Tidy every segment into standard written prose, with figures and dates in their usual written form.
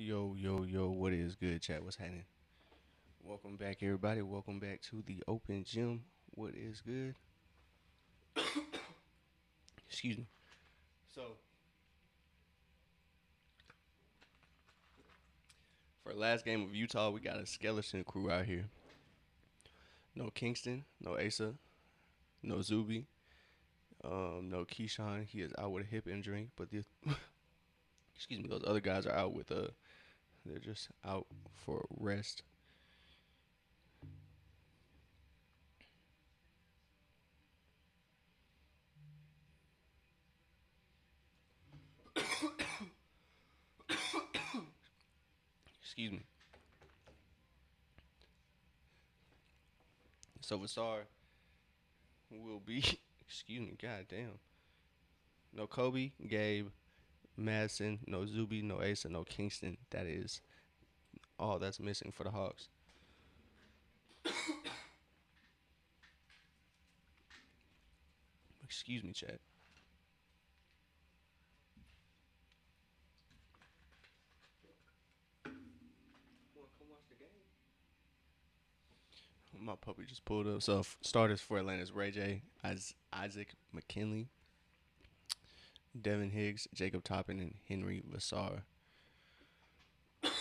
Yo, yo, yo, what is good, chat? What's happening? Welcome back, everybody. Welcome back to the open gym. What is good? Excuse me. So, for the last game of Utah, we got a skeleton crew out here. No Kingston, no Asa, no Zuby, no Keyshawn. He is out with a hip injury, but the excuse me, those other guys are out with they're just out for rest. Excuse me. So Vasar will be. Excuse me. God damn. No Kobe, Gabe, Madison, no Zuby, no Asa, no Kingston. That is all that's missing for the Hawks. Excuse me, Chad. My puppy just pulled up. So starters for Atlanta's Ray J, Isaac McKinley, Devin Higgs, Jacob Toppin, and Henry Vassar. We'll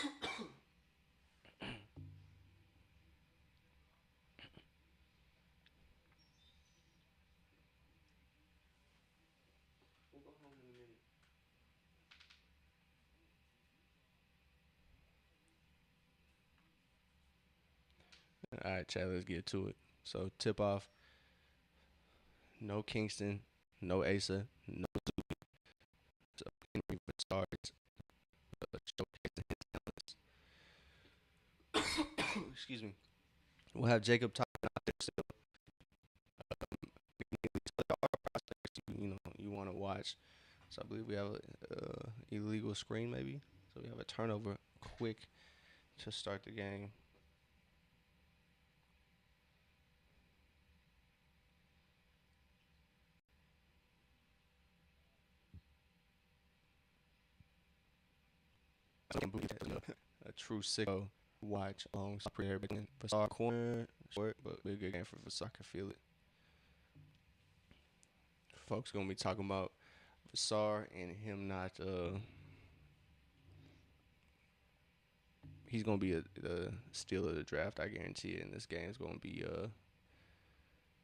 go home in a minute. All right, Chad, let's get to it. So tip off, no Kingston, no Asa, no so Henry Vassar is showcasing his talents. Excuse me. We'll have Jacob Toppin out there still. You know you want to watch. So I believe we have a illegal screen maybe. So we have a turnover quick to start the game. A true sicko watch along prayer begin. Vasar corner short, but be a good game for Vasar. I can feel it. Folks gonna be talking about Vasar and him not he's gonna be a steal of the draft, I guarantee it, and this game is gonna be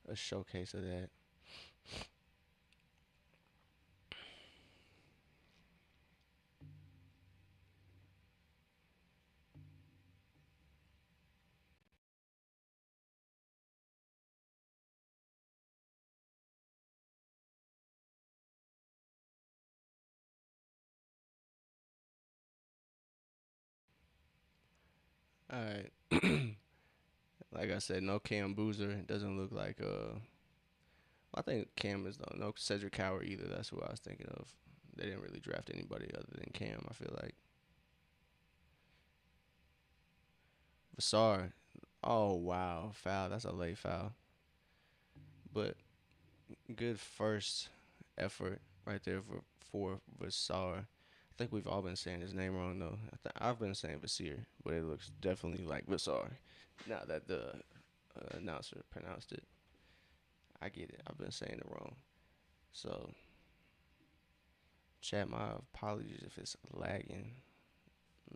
a showcase of that. Alright. Like I said, no Cam Boozer. It doesn't look like I think Cam is though. No Cedric Coward either. That's who I was thinking of. They didn't really draft anybody other than Cam, I feel like. Vasar. Oh wow. Foul. That's a late foul. But good first effort right there for Vasar. I think we've all been saying his name wrong though. I've been saying Vasir, but it looks definitely like Vasar. Now that the announcer pronounced it, I get it. I've been saying it wrong. So, chat, my apologies if it's lagging.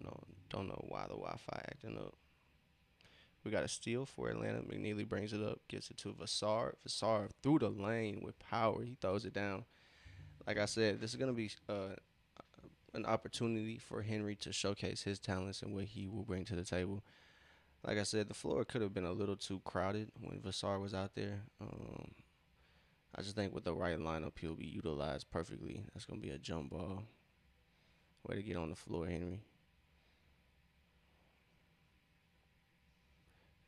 No, don't know why the Wi-Fi acting up. We got a steal for Atlanta. McNeely brings it up, gets it to Vasar. Vasar through the lane with power. He throws it down. Like I said, this is gonna be an opportunity for Henry to showcase his talents and what he will bring to the table. Like I said, the floor could have been a little too crowded when Vasar was out there. I just think with the right lineup, he'll be utilized perfectly. That's gonna be a jump ball. Way to get on the floor, Henry.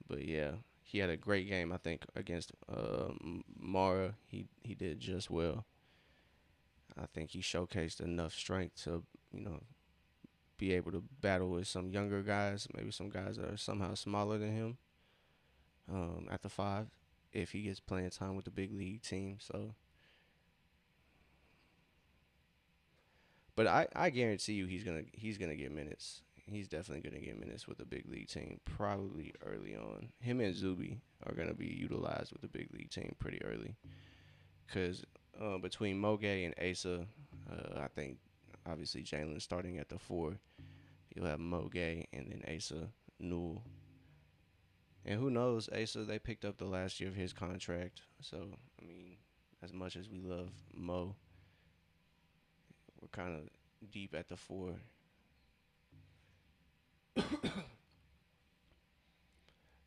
But yeah, he had a great game. I think against Mara, he did just well. I think he showcased enough strength to be able to battle with some younger guys, maybe some guys that are somehow smaller than him at the five, if he gets playing time with the big league team. So, but I guarantee you he's gonna get minutes. he's definitely gonna get minutes with the big league team, probably early on. Him and Zuby are gonna be utilized with the big league team pretty early, cause between Moge and Asa, I think obviously Jalen starting at the four. You'll have Moge and then Asa, Newell, and who knows? Asa, they picked up the last year of his contract, so I mean, as much as we love Mo, we're kind of deep at the four.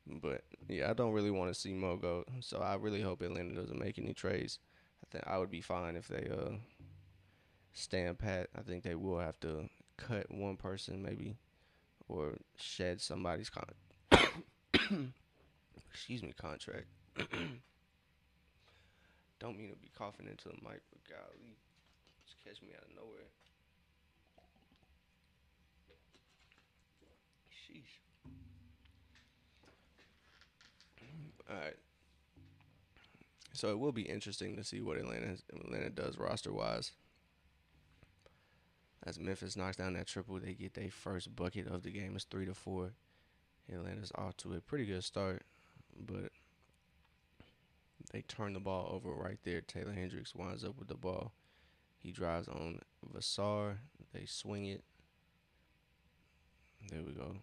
But yeah, I don't really want to see Mo go. So I really hope Atlanta doesn't make any trades. I think I would be fine if they stand pat. I think they will have to cut one person maybe or shed somebody's excuse me contract. Don't mean to be coughing into the mic, but golly, just catch me out of nowhere. Sheesh. All right. So it will be interesting to see what Atlanta does roster wise. As Memphis knocks down that triple, they get their first bucket of the game. It's 3-4. Atlanta's off to a pretty good start, but they turn the ball over right there. Taylor Hendricks winds up with the ball. He drives on Vassar. They swing it. There we go.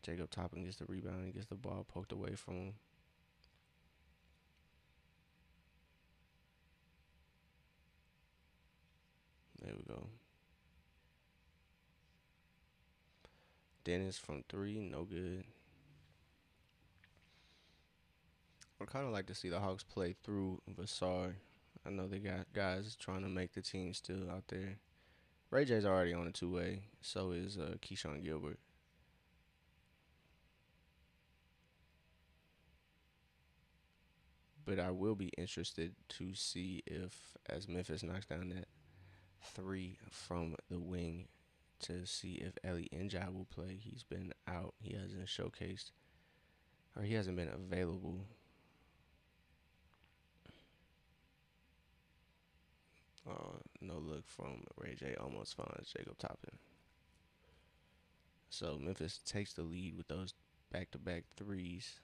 Jacob Toppin gets the rebound and gets the ball poked away from him. There we go. Dennis from three, no good. I'd kind of like to see the Hawks play through Vassar. I know they got guys trying to make the team still out there. Ray J's already on a two-way. So is Keyshawn Gilbert. But I will be interested to see if, as Memphis knocks down that three from the wing, to see if Ellie Njai will play. He's been out. He hasn't showcased, or he hasn't been available. No look from Ray J. Almost finds Jacob Toppin. So Memphis takes the lead with those back-to-back threes.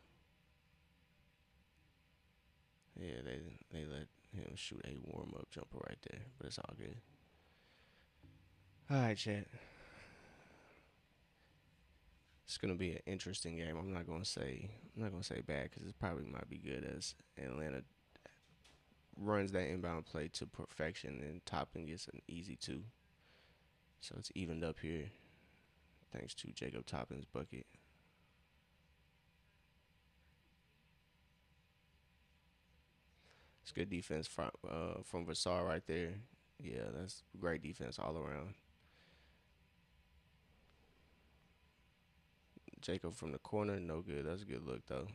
Yeah, they let him shoot a warm-up jumper right there, but it's all good. All right, chat. It's gonna be an interesting game. I'm not gonna say bad because it probably might be good as Atlanta runs that inbound play to perfection and Toppin gets an easy two. So it's evened up here thanks to Jacob Toppin's bucket. It's good defense from Vassar right there. Yeah, that's great defense all around. Jacob from the corner, no good. That's a good look though.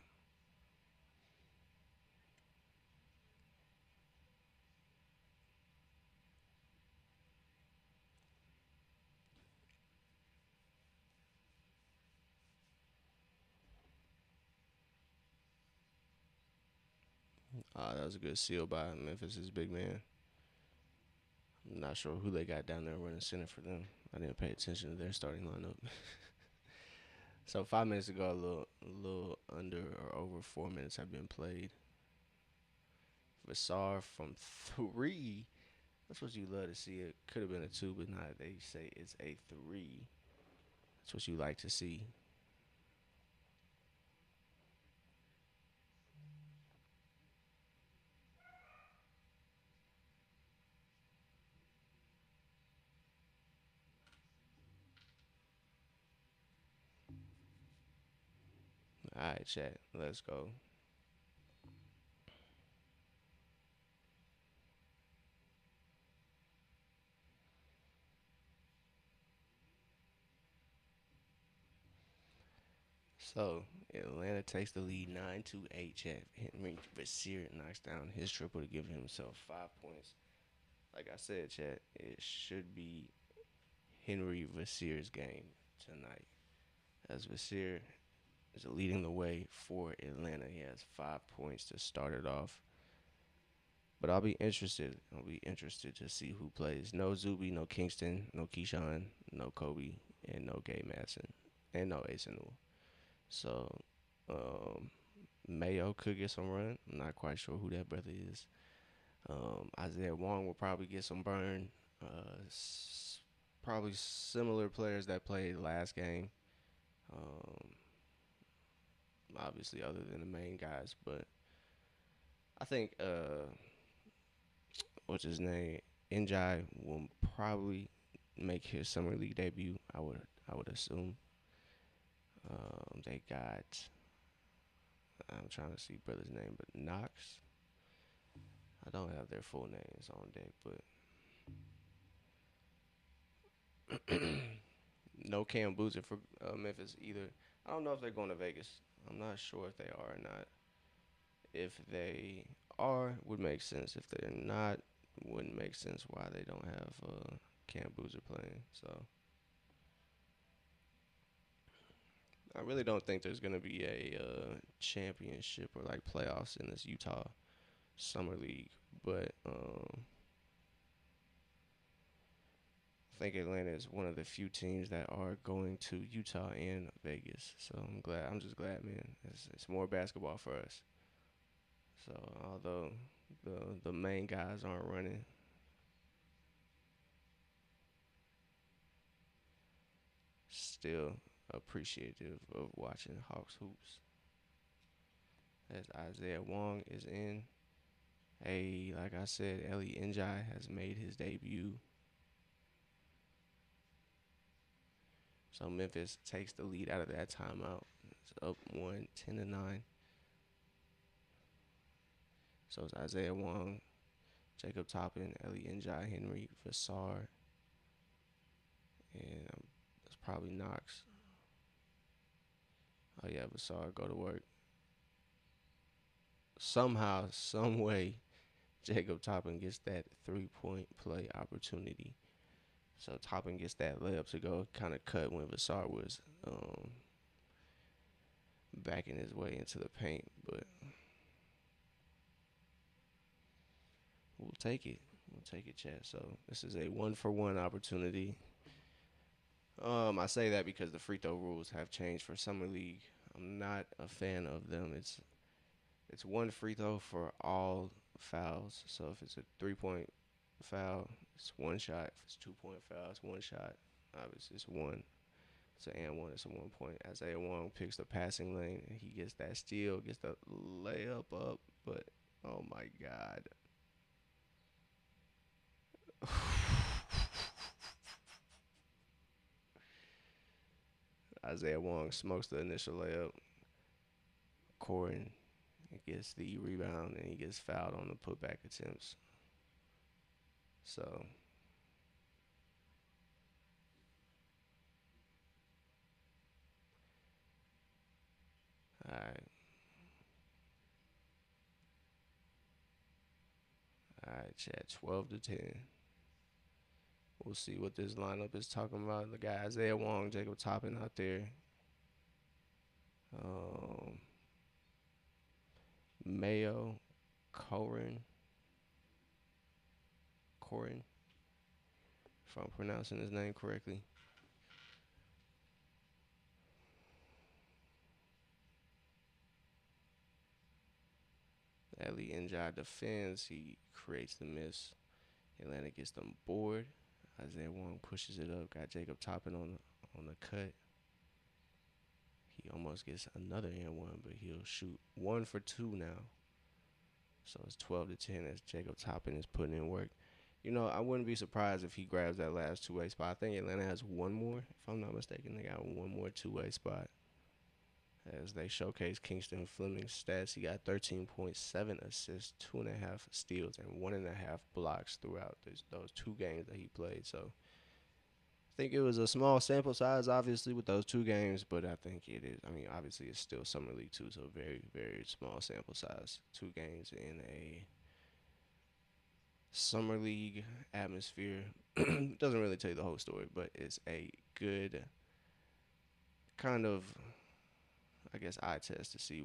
That was a good seal by Memphis's big man. I'm not sure who they got down there running center for them. I didn't pay attention to their starting lineup. So 5 minutes ago, a little under or over 4 minutes have been played. Vassar from three. That's what you love to see. It could have been a two, but not. They say it's a three. That's what you like to see. All right, chat. Let's go. So Atlanta takes the lead 9-8. Chat. Henry Vassir knocks down his triple to give himself 5 points. Like I said, chat, it should be Henry Vassir's game tonight. As Vassir is leading the way for Atlanta. He has 5 points to start it off. But I'll be interested. I'll be interested to see who plays. No Zuby, no Kingston, no Keyshawn, no Kobe. and no Gay Madsen and no Ace. So um, Mayo could get some run. I'm not quite sure who that brother is. Isaiah Wong will probably get some burn. Probably similar players that played last game. Um, Obviously, other than the main guys, but I think what's his name, Njai will probably make his summer league debut. I would assume. They got. I'm trying to see brother's name, but Knox. I don't have their full names on deck, but no Cam Boozer for Memphis either. I don't know if they're going to Vegas. I'm not sure if they are or not. If they are, would make sense. If they're not, wouldn't make sense why they don't have Cam Boozer playing. So I really don't think there's gonna be a championship or like playoffs in this Utah summer league. But I think Atlanta is one of the few teams that are going to Utah and Vegas. So I'm glad. I'm just glad, man. It's more basketball for us. So although the main guys aren't running, still appreciative of watching Hawks hoops. As Isaiah Wong is in. Hey, like I said, Ellie Njai has made his debut. So Memphis takes the lead out of that timeout. It's up 10-9. So it's Isaiah Wong, Jacob Toppin, Ellie Njai, Henry Vassar, and that's probably Knox. Oh yeah, Vassar, go to work. Somehow, some way, Jacob Toppin gets that 3-point play opportunity. So Toppin gets that layup to go, kind of cut when Vassar was backing his way into the paint, but we'll take it. We'll take it, Chad. So this is a 1-for-1 opportunity. I say that because the free throw rules have changed for summer league. I'm not a fan of them. It's one free throw for all fouls. So if it's a 3-point foul, it's one shot. If it's 2-point foul, it's one shot. Obviously, it's one. It's an and one. It's a 1 point. Isaiah Wong picks the passing lane and he gets that steal, gets the layup up. But oh my God. Isaiah Wong smokes the initial layup. Corin gets the rebound and he gets fouled on the putback attempts. So, alright, alright, Chad, 12-10. We'll see what this lineup is talking about. The guy Isaiah Wong, Jacob Toppin out there. Um, Mayo, Corin, if I'm pronouncing his name correctly. Ellie Njai defends. He creates the miss. Atlanta gets them bored. Isaiah Wong pushes it up. Got Jacob Toppin on the cut. He almost gets another and one, but he'll shoot 1 for 2 now. So it's 12-10 as Jacob Toppin is putting in work. You know, I wouldn't be surprised if he grabs that last two-way spot. I think Atlanta has one more. If I'm not mistaken, they got one more two-way spot. As they showcase Kingston Fleming's stats, he got 13.7 assists, 2.5 steals, and 1.5 blocks throughout those 2 games that he played. So I think it was a small sample size, obviously, with those 2 games, but I think it is. I mean, obviously, it's still Summer League 2, so very, very small sample size. 2 games in a Summer League atmosphere. Doesn't really tell you the whole story, but it's a good kind of, I guess, eye test to see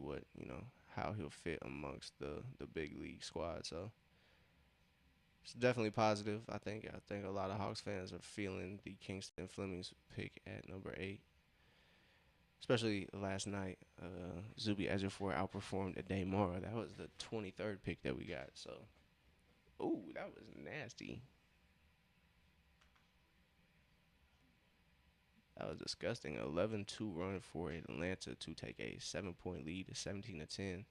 how he'll fit amongst the big league squad. So It's definitely positive. I think a lot of Hawks fans are feeling the Kingston Flemings pick at number 8, especially last night. Zuby Ejiofor outperformed Ade Mora. That was the 23rd pick that we got. So, ooh, that was nasty. That was disgusting. 11-2 run for Atlanta to take a 7-point lead, 17-10.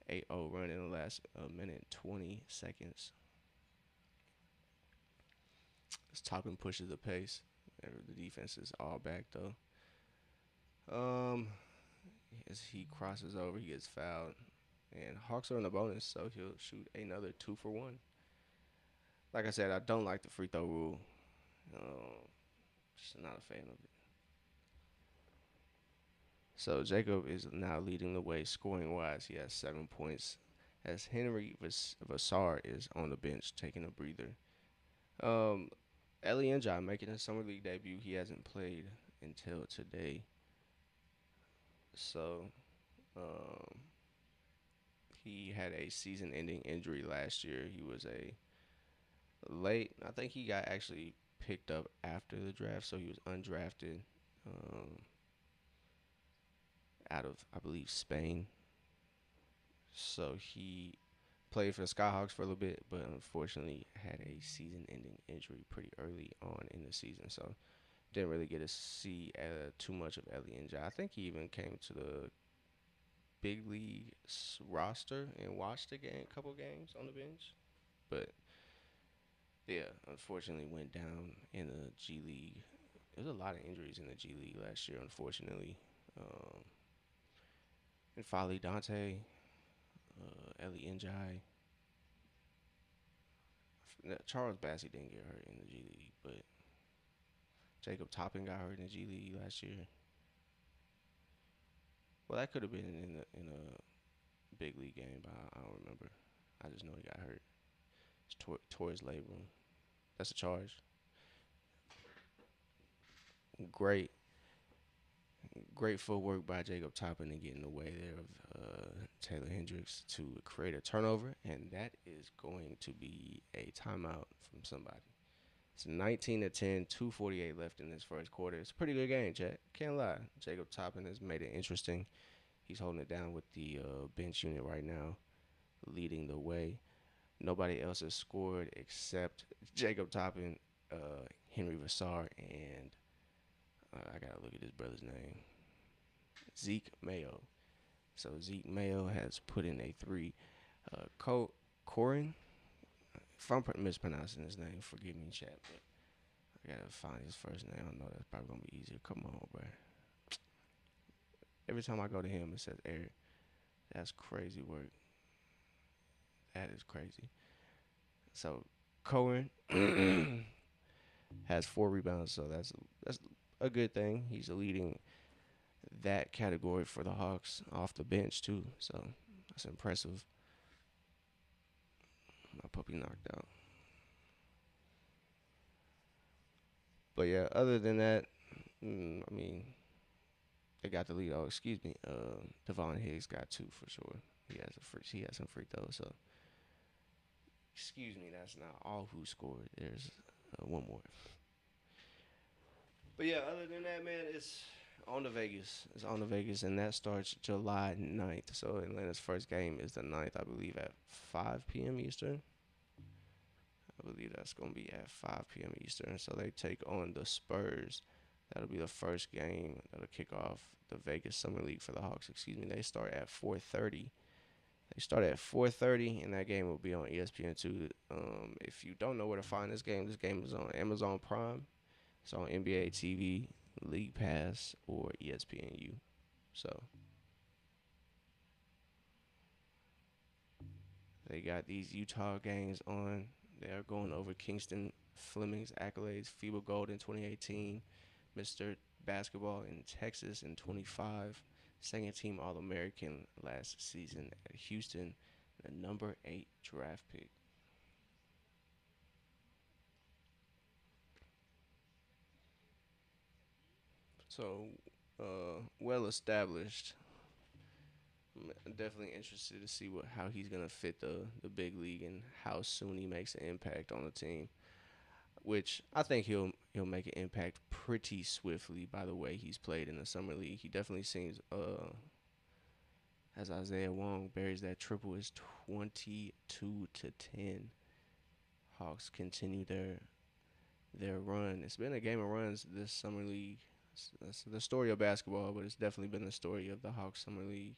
8-0 run in the last minute 20 seconds. This Toppin pushes the pace. The defense is all back though. Um, as he crosses over, he gets fouled, and Hawks are in the bonus, so he'll shoot another 2 for 1. Like I said, I don't like the free throw rule. Just not a fan of it. So Jacob is now leading the way scoring wise. He has 7 points. As Henry Vassar is on the bench taking a breather. Um, Ellie Njai making his summer league debut. He hasn't played until today. So um, he had a season-ending injury last year. He was a late. I think he got actually picked up after the draft, so he was undrafted um, out of I believe Spain. So he played for the Skyhawks for a little bit, but unfortunately had a season-ending injury pretty early on in the season. So didn't really get to see too much of Ellie Njai. I think he even came to the big league roster and watched a couple games on the bench. But yeah, unfortunately went down in the G League. There's a lot of injuries in the G League last year, unfortunately. Um, and Folly Dante, Ellie Njai. Charles Bassey didn't get hurt in the G League, but Jacob Toppin got hurt in the G League last year. Well, that could have been in a big league game, but I don't remember. I just know he got hurt. It's tore his labrum. That's a charge. Great, great footwork by Jacob Toppin to get in the way there of Taylor Hendricks to create a turnover, and that is going to be a timeout from somebody. It's 19-10, 2:48 left in this first quarter. It's a pretty good game, Jack. Can't lie. Jacob Toppin has made it interesting. He's holding it down with the bench unit right now, leading the way. Nobody else has scored except Jacob Toppin, Henry Vassar, and I gotta look at his brother's name, Zeke Mayo. So Zeke Mayo has put in a 3. Corin, if I'm mispronouncing his name, forgive me, chat. But I gotta find his first name. I know that's probably gonna be easier. Come on, bro. Every time I go to him, it says Eric. That's crazy work. That is crazy. So Cohen has 4 rebounds, so that's a good thing. He's leading that category for the Hawks off the bench too. So that's impressive. My puppy knocked out. But yeah, other than that, I mean, they got the lead. Oh, excuse me. Devon Higgs got 2 for sure. He has some free throws. So excuse me, that's not all who scored. There's one more. But yeah, other than that, man, it's on to Vegas. It's on to Vegas, and that starts July 9th. So Atlanta's first game is the 9th, I believe, at 5 p.m. Eastern. I believe that's going to be at 5 p.m. Eastern. So they take on the Spurs. That'll be the first game that'll kick off the Vegas Summer League for the Hawks. Excuse me. They start at 4:30. They start at 4:30, and that game will be on ESPN2. If you don't know where to find this game is on Amazon Prime. It's on NBA TV, League Pass, or ESPNU. So they got these Utah games on. They are going over Kingston Fleming's accolades: FIBA Gold in 2018, Mr. Basketball in Texas in 25, second team All American last season at Houston, the number 8 draft pick. So, well established I'm definitely interested to see how he's gonna fit the big league and how soon he makes an impact on the team. Which I think he'll make an impact pretty swiftly by the way he's played in the summer league. He definitely seems as Isaiah Wong buries that triple is 22-10. Hawks continue their run. It's been a game of runs this summer league. It's the story of basketball, but it's definitely been the story of the Hawks summer league.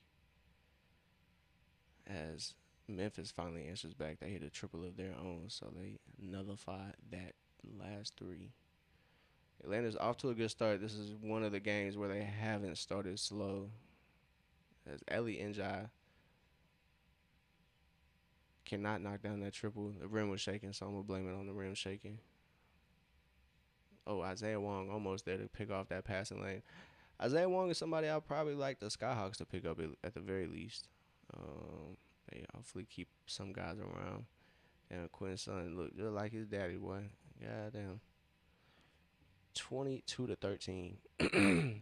As Memphis finally answers back, they hit a triple of their own, so they nullify that last three. Atlanta's off to a good start. This is one of the games where they haven't started slow. As Ellie Njai cannot knock down that triple. The rim was shaking, so I'm gonna blame it on the rim shaking. Oh, Isaiah Wong almost there to pick off that passing lane. Isaiah Wong is somebody I'd probably like the Skyhawks to pick up at the very least. They hopefully keep some guys around. And Quinn's son look just like his daddy, boy. Goddamn. 22-13.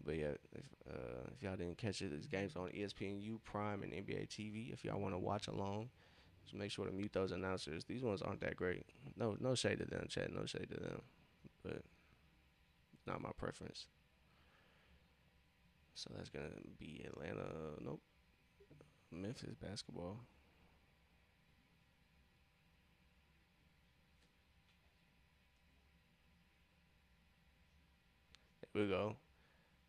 But yeah, if y'all didn't catch it, this game's on ESPNU Prime and NBA TV. If y'all want to watch along, just make sure to mute those announcers. These ones aren't that great. No shade to them, chat. No shade to them, but not my preference. So that's gonna be Atlanta. Nope, Memphis basketball. Here we go.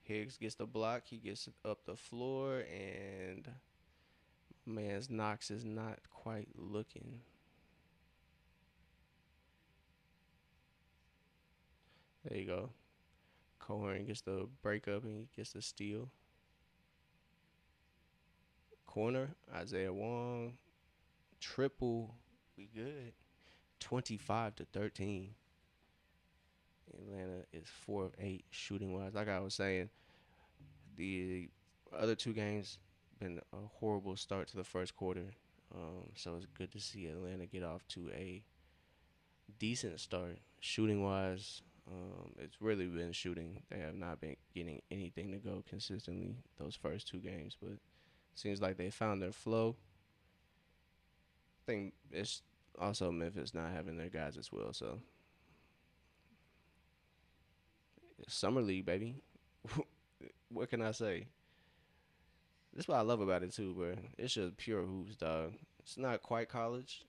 Higgs gets the block. He gets it up the floor, and man's Knox is not quite looking. There you go. Cohen gets the break up and he gets the steal. Corner, Isaiah Wong, triple. We good. 25-13. Atlanta is 4 of 8 shooting wise. Like I was saying, the other two games been a horrible start to the first quarter. So it's good to see Atlanta get off to a decent start shooting wise. It's really been shooting. They have not been getting anything to go consistently those first two games, but seems like they found their flow. I think it's also Memphis not having their guys as well. So summer league, baby. What can I say? That's what I love about it too, bro. It's just pure hoops, dog. It's not quite college,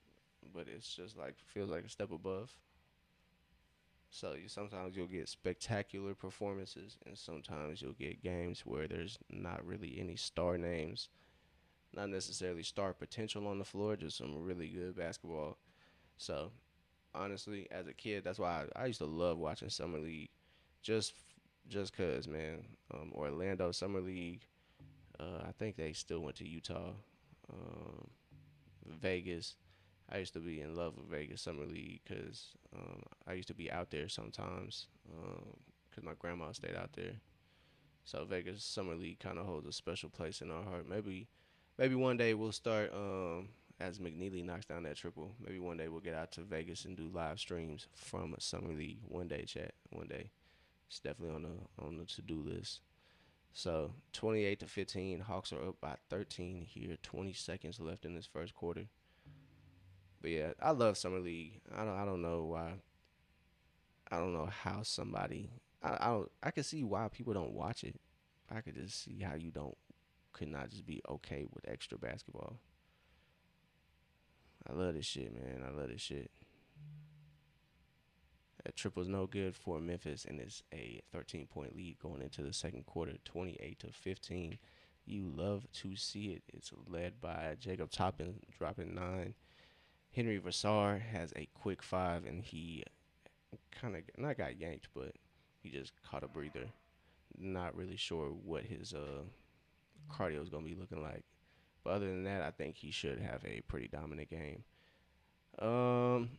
but it's just like feels like a step above. So sometimes you'll get spectacular performances, and sometimes you'll get games where there's not really any star names, not necessarily star potential on the floor, just some really good basketball. So honestly, as a kid, that's why I used to love watching summer league, just just cause man, Orlando summer league. I think they still went to Utah, um, Vegas. I used to be in love with Vegas Summer League because I used to be out there sometimes because my grandma stayed out there. So Vegas Summer League kind of holds a special place in our heart. Maybe one day we'll start as McNeely knocks down that triple. Maybe one day we'll get out to Vegas and do live streams from a Summer League. One day, chat. One day. It's definitely on the to do list. So 28-15, Hawks are up by 13 here. 20 seconds left in this first quarter. But yeah, I love summer league. I don't know why. I don't know how somebody. I don't. I can see why people don't watch it. I could just see how you don't could not just be okay with extra basketball. I love this shit, man. I love this shit. That triple's no good for Memphis, and it's a 13-point lead going into the second quarter, 28-15. You love to see it. It's led by Jacob Toppin dropping 9. Henry Vassar has a quick 5, and he kind of not got yanked, but he just caught a breather. Not really sure what his cardio is gonna be looking like, but other than that, I think he should have a pretty dominant game. Um,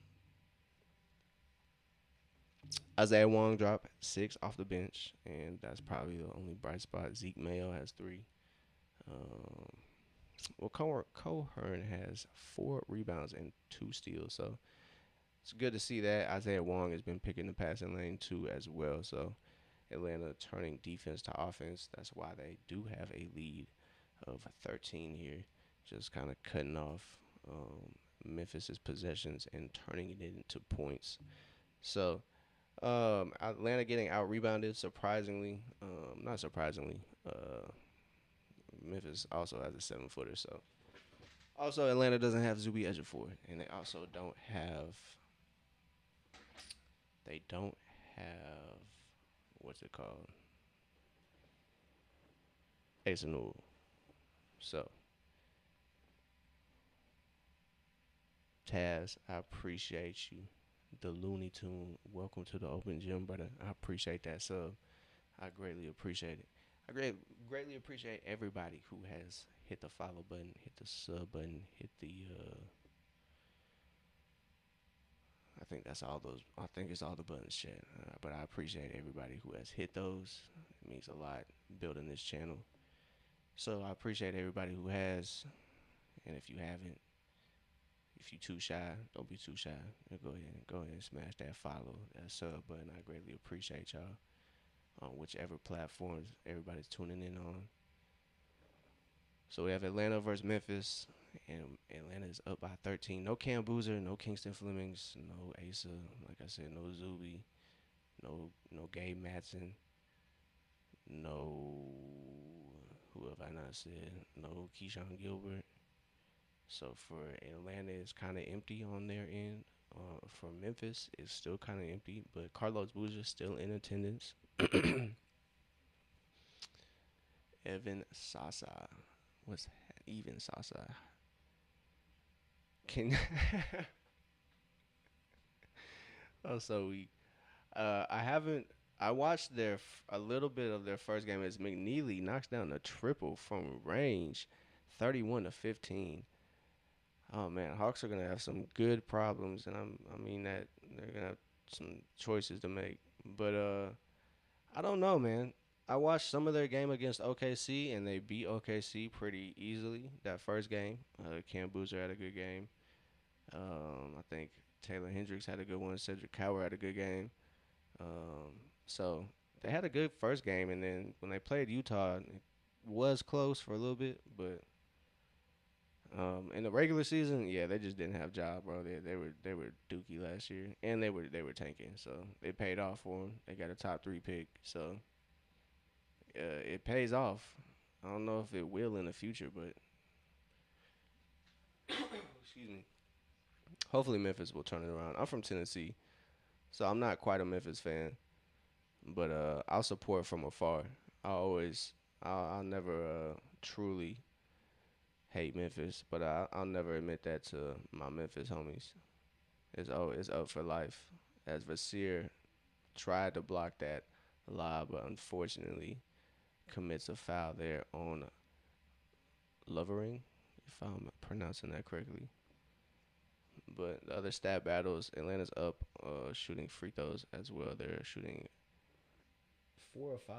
Isaiah Wong dropped 6 off the bench, and that's probably the only bright spot. Zeke Mayo has 3. Um, well, Cohern has 4 rebounds and 2 steals, so it's good to see that. Isaiah Wong has been picking the passing lane too as well. So Atlanta turning defense to offense. That's why they do have a lead. of 13 here, just kind of cutting off Memphis's possessions and turning it into points. So Atlanta getting out rebounded surprisingly. Not surprisingly. Memphis also has a 7 footer. So also Atlanta doesn't have Zuby Ejiofor, and they also don't have what's it called, Ace So Taz, I appreciate you. The Looney Tune, welcome to the open gym, brother. I appreciate that sub. I greatly appreciate it. I greatly appreciate everybody who has hit the follow button, hit the sub button, hit the. I think that's all those. I think it's all the buttons, chat. But I appreciate everybody who has hit those. It means a lot building this channel. So I appreciate everybody who has, and if you haven't, if you too shy, don't be too shy. Go ahead and smash that follow, that sub button. I greatly appreciate y'all on whichever platforms everybody's tuning in on. So we have Atlanta versus Memphis, and Atlanta is up by 13. No Cam Boozer, no Kingston Flemings, no Asa. Like I said, no Zuby, no Gabe Matson, no who have I not said? No Keyshawn Gilbert. So for Atlanta, it's kind of empty on their end. For Memphis, it's still kind of empty, but Carlos Boozer still in attendance. Evan Sasa. What's even Sasa? Can oh so weak. I haven't. I watched a little bit of their first game as McNeely knocks down a triple from range, 31-15. Oh man, Hawks are gonna have some good problems, and I mean that they're gonna have some choices to make. But I don't know, man. I watched some of their game against OKC, and they beat OKC pretty easily that first game. Cam Boozer had a good game. I think Taylor Hendricks had a good one. Cedric Coward had a good game. So they had a good first game, and then when they played Utah, it was close for a little bit, but in the regular season, yeah, they just didn't have job, bro. They were dookie last year, and they were tanking, so it paid off for them. They got a top 3 pick, so it pays off. I don't know if it will in the future, but excuse me. Hopefully Memphis will turn it around. I'm from Tennessee, so I'm not quite a Memphis fan, but I'll support from afar. I'll never truly hate Memphis, but I'll never admit that to my Memphis homies. It's up for life. As Vasir tried to block that lob, but unfortunately commits a foul there on Lovering, if I'm pronouncing that correctly. But the other stat battles, Atlanta's up shooting free throws as well. They're shooting 4 or 5.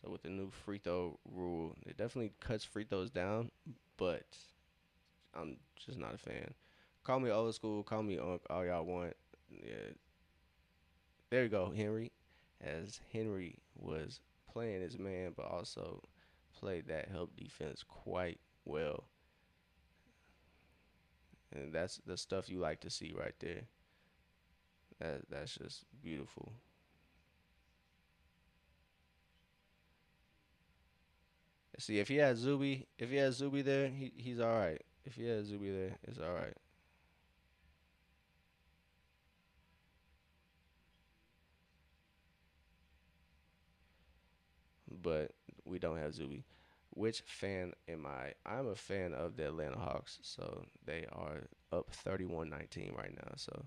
So with the new free throw rule, it definitely cuts free throws down, but I'm just not a fan. Call me old school, call me Unk, all y'all want. Yeah, there you go, Henry. As Henry was playing his man, but also played that help defense quite well. And that's the stuff you like to see right there. That's just beautiful. See, if he had Zuby there, he's all right. If he had Zuby there, it's all right. But we don't have Zuby. Which fan am I? I'm a fan of the Atlanta Hawks, so they are up 31-19 right now. So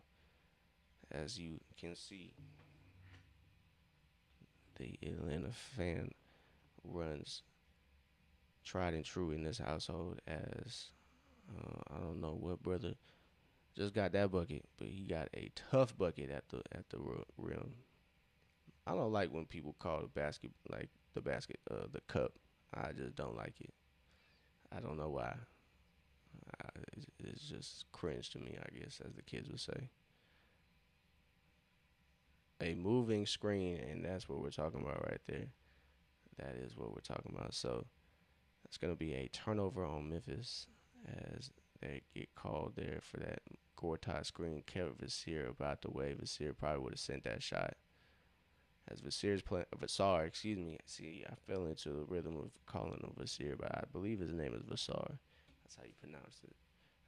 as you can see, the Atlanta fan runs tried and true in this household as I don't know what brother just got that bucket, but he got a tough bucket at the rim. I don't like when people call the cup. I just don't like it. I don't know why. It's just cringe to me, I guess, as the kids would say. A moving screen, and that's what we're talking about right there. that is what we're talking about. So it's gonna be a turnover on Memphis as they get called there for that Gortat screen. Kept Vassir about the way. Vassir probably would have sent that shot. As Vassir's playing, Vassar, excuse me. See, I fell into the rhythm of calling him Vassir, but I believe his name is Vassar. That's how you pronounce it.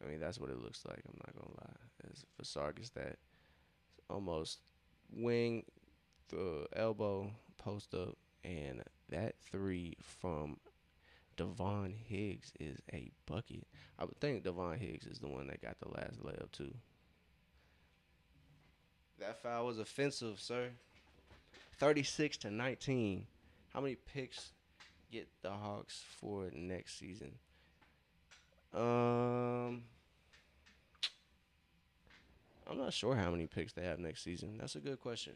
I mean, that's what it looks like. I'm not gonna lie. As Vassar gets that almost wing, the elbow, post up, and that three from Devon Higgs is a bucket. I would think Devon Higgs is the one that got the last layup too. That foul was offensive, sir. 36-19. How many picks get the Hawks for next season? Um, I'm not sure how many picks they have next season. That's a good question.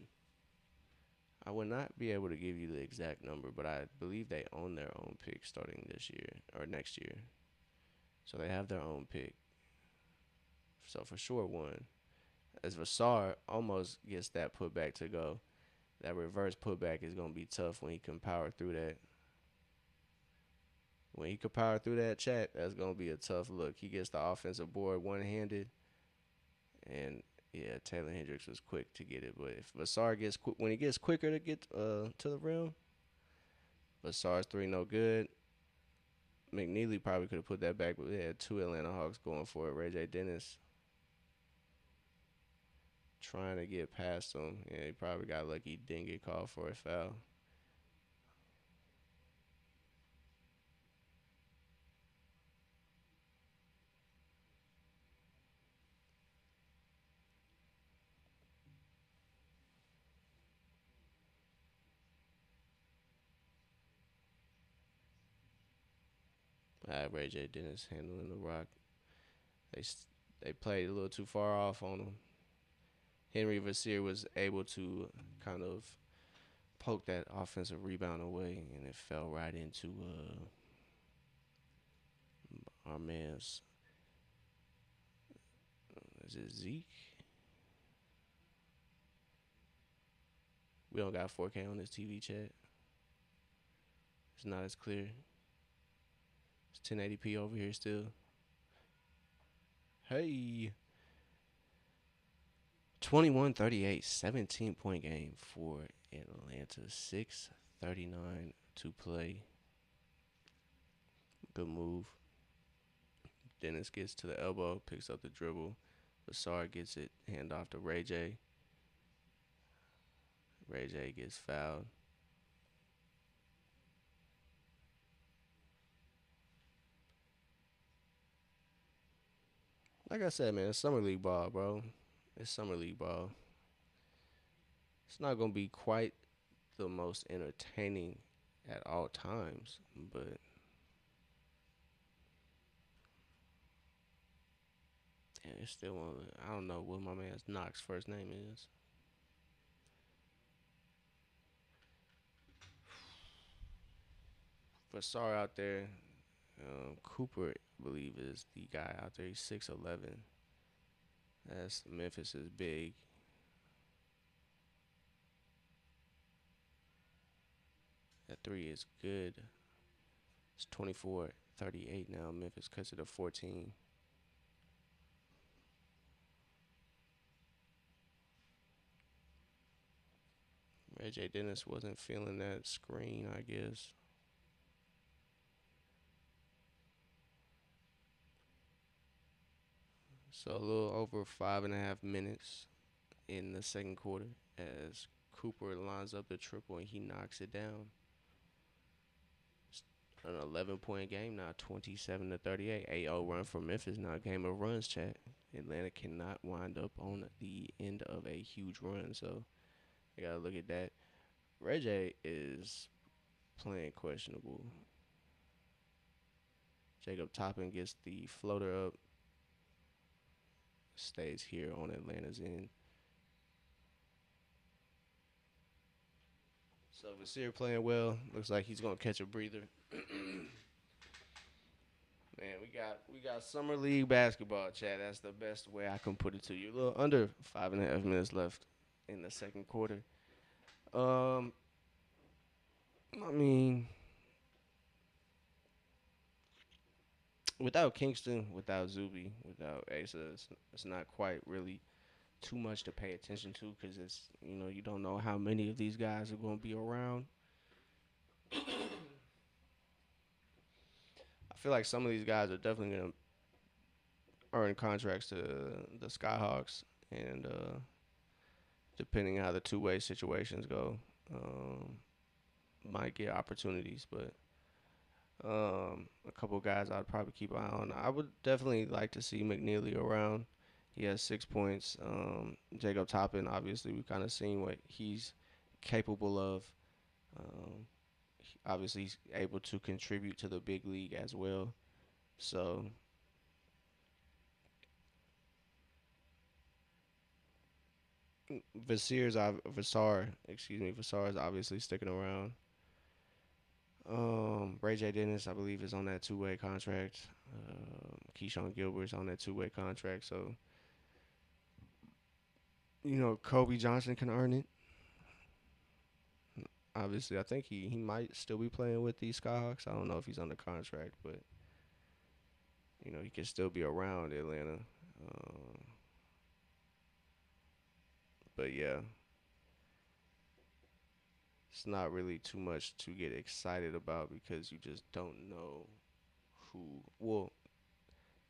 I would not be able to give you the exact number, but I believe they own their own pick starting this year or next year. So they have their own pick. So for sure, one. As Vassar almost gets that putback to go, that reverse putback is going to be tough when he can power through that. When he can power through that chat, that's going to be a tough look. He gets the offensive board one-handed, and yeah, Taylor Hendricks was quick to get it. But if Vassar gets when he gets quicker to get to the rim, Vassar's three no good. McNeely probably could have put that back, but they had two Atlanta Hawks going for it. Ray J. Dennis trying to get past him. Yeah, he probably got lucky he didn't get called for a foul. I had Ray J. Dennis handling the rock. They they played a little too far off on him. Henry Vassir was able to kind of poke that offensive rebound away, and it fell right into our man's. Is it Zeke? We don't got 4K on this TV chat. It's not as clear. It's 1080p over here still. Hey. 21-38, 17-point game for Atlanta. 6:39 to play. Good move. Dennis gets to the elbow, picks up the dribble. Vassar gets it, hand off to Ray J. Ray J gets fouled. Like I said, man, it's summer league ball, bro. It's summer league ball. It's not gonna be quite the most entertaining at all times, but damn, it's still one. I don't know what my man's Knox first name is. Vassar out there. Cooper, I believe, is the guy out there. He's 6'11". That's Memphis is big. That three is good. It's 24-38 now. Memphis cuts it to 14. Ray J. Dennis wasn't feeling that screen, I guess. So a little over 5.5 minutes in the second quarter as Cooper lines up the triple and he knocks it down. It's an 11-point game now, 27-38. 8-0 run for Memphis. Now game of runs, chat. Atlanta cannot wind up on the end of a huge run, so you gotta look at that. Ray J is playing questionable. Jacob Toppin gets the floater up. Stays here on Atlanta's end. So Vassir playing well. Looks like he's gonna catch a breather. Man, we got summer league basketball, Chad. That's the best way I can put it to you. A little under 5.5 minutes left in the second quarter. Um, I mean, without Kingston, without Zuby, without Asa, it's not quite really too much to pay attention to because it's you don't know how many of these guys are going to be around. I feel like some of these guys are definitely going to earn contracts to the Skyhawks, and depending how the two-way situations go, um, might get opportunities. But a couple guys I'd probably keep an eye on. I would definitely like to see McNeely around. He has 6 points. Jacob Toppin, obviously, we've kind of seen what he's capable of. Um, obviously, he's able to contribute to the big league as well. So, Vasar is obviously sticking around. Ray J. Dennis, I believe, is on that two-way contract. Keyshawn Gilbert's on that two-way contract. So, Kobe Johnson can earn it. Obviously, I think he might still be playing with the Skyhawks. I don't know if he's under contract, but he can still be around Atlanta. Um, but yeah, it's not really too much to get excited about because you just don't know who. Well,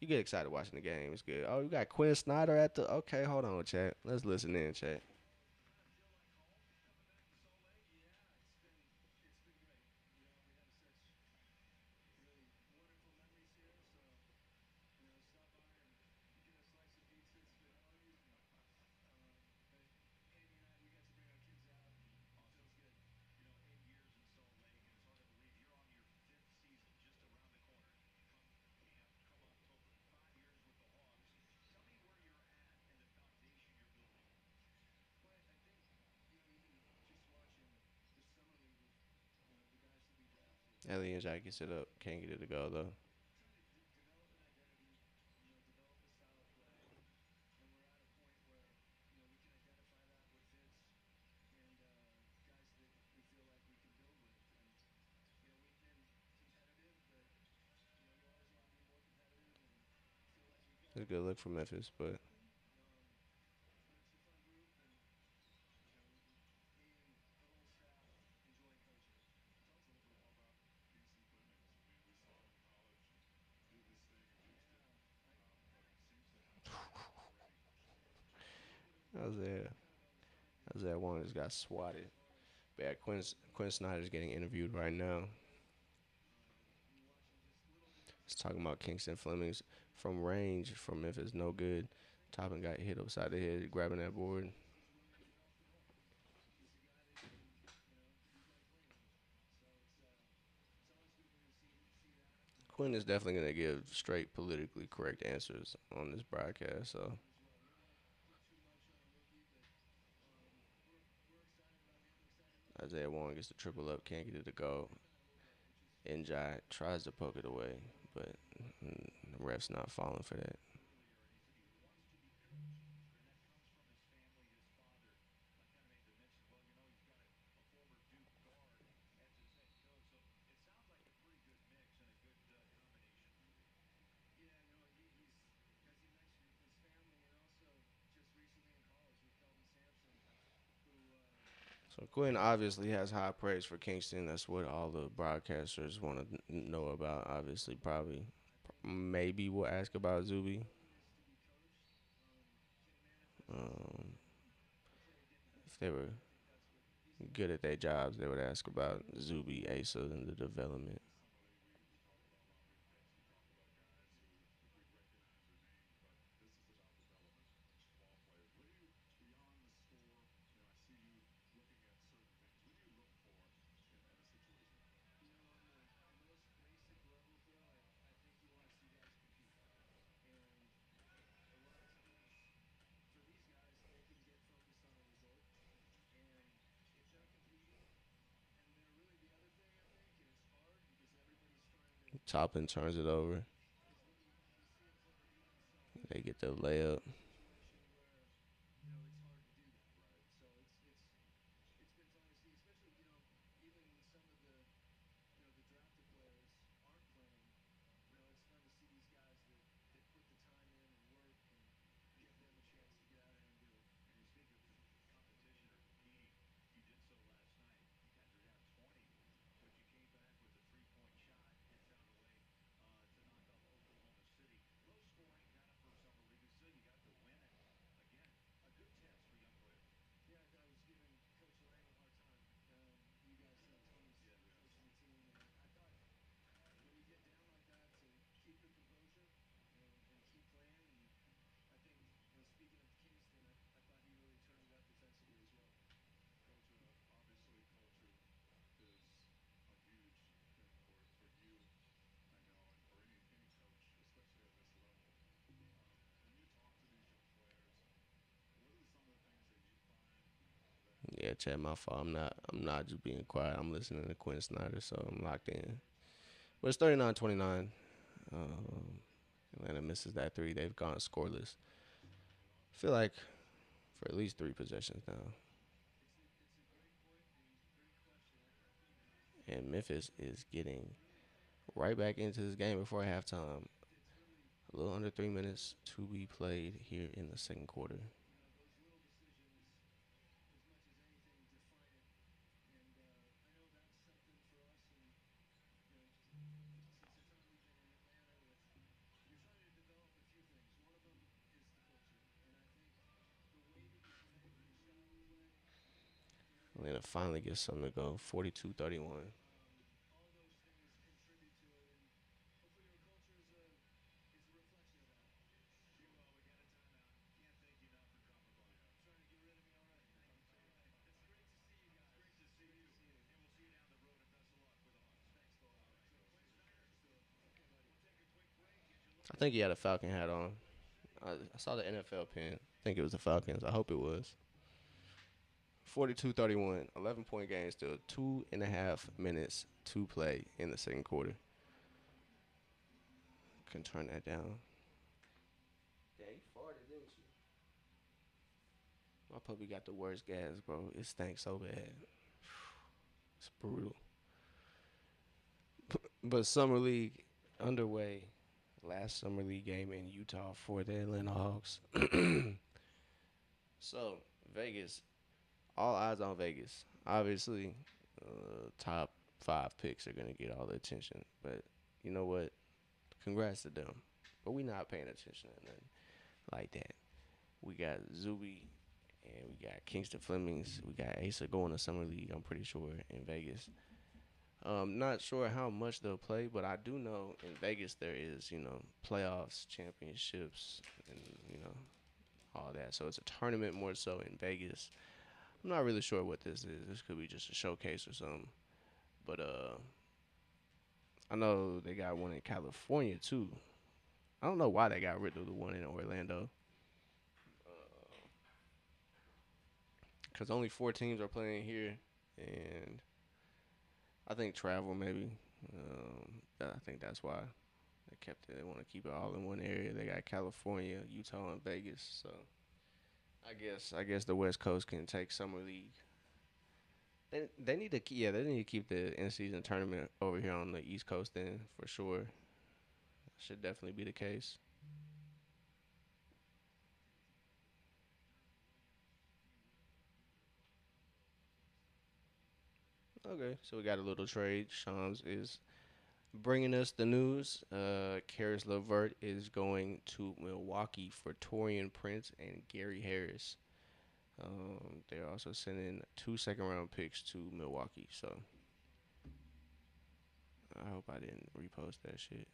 you get excited watching the game. It's good. Oh, you got Quinn Snyder at the. Okay, hold on, chat. Let's listen in, chat. Ellie and Jack gets it up. Can't get it to go though. It's a good look for Memphis, but Isaiah Isaiah Wong just got swatted. But yeah, Quinn Snyder's getting interviewed right now. He's talking about Kingston Fleming's from range from Memphis, no good. Toppin got hit upside the head grabbing that board. Quinn is definitely gonna give straight politically correct answers on this broadcast. So Isaiah Wong gets the triple up, can't get it to go. Njai tries to poke it away, but the ref's not falling for that. So Quinn obviously has high praise for Kingston. That's what all the broadcasters want to know about. Obviously, probably, maybe we'll ask about Zuby. Um, if they were good at their jobs, they would ask about Zuby, Asa, and the development. Toppin turns it over. They get the layup. Yeah, Chad, my fault. I'm not just being quiet. I'm listening to Quinn Snyder, so I'm locked in. But it's 39-29. Um, Atlanta misses that three. They've gone scoreless. I feel like for at least three possessions now. And Memphis is getting right back into this game before halftime. A little under 3 minutes to be played here in the second quarter. Atlanta finally gets something to go. 42-31. I think he had a Falcon hat on. I saw the NFL pin. I think it was the Falcons. I hope it was. 42-31. 11-point game still. 2.5 minutes to play in the second quarter. Can turn that down. Yeah, you farted, didn't you? My puppy got the worst gas, bro. It stinks so bad. It's brutal. But Summer League underway. Last Summer League game in Utah for the Atlanta Hawks. So, Vegas. All eyes on Vegas. Obviously, top five picks are going to get all the attention. But you know what? Congrats to them. But we not paying attention to nothing like that. We got Zuby and we got Kingston Flemings. We got Asa going to Summer League, I'm pretty sure, in Vegas. Not sure how much they'll play, but I do know in Vegas there is, playoffs, championships, and, all that. So it's a tournament more so in Vegas. I'm not really sure what this is. This could be just a showcase or something. But I know they got one in California too. I don't know why they got rid of the one in Orlando. Because only four teams are playing here, and I think travel maybe. I think that's why they kept it. They want to keep it all in one area. They got California, Utah, and Vegas. So I guess the West Coast can take summer league. They need to they need to keep the in season tournament over here on the East Coast then for sure. Should definitely be the case. Okay, so we got a little trade. Shams is bringing us the news. Karis LeVert is going to Milwaukee for Torian Prince and Gary Harris. They're also sending two second round picks to Milwaukee. So I hope I didn't repost that shit.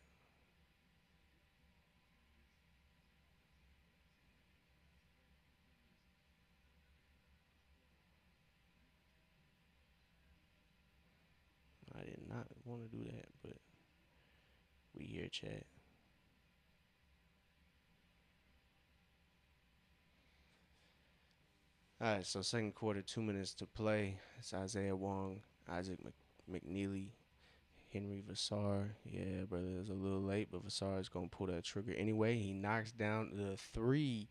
I did not want to do that, but we here, chat. All right, so second quarter, 2 minutes to play. It's Isaiah Wong, Isaac McNeely, Henry Vassar. Yeah, brother, it was a little late, but Vassar is going to pull that trigger anyway. He knocks down the three.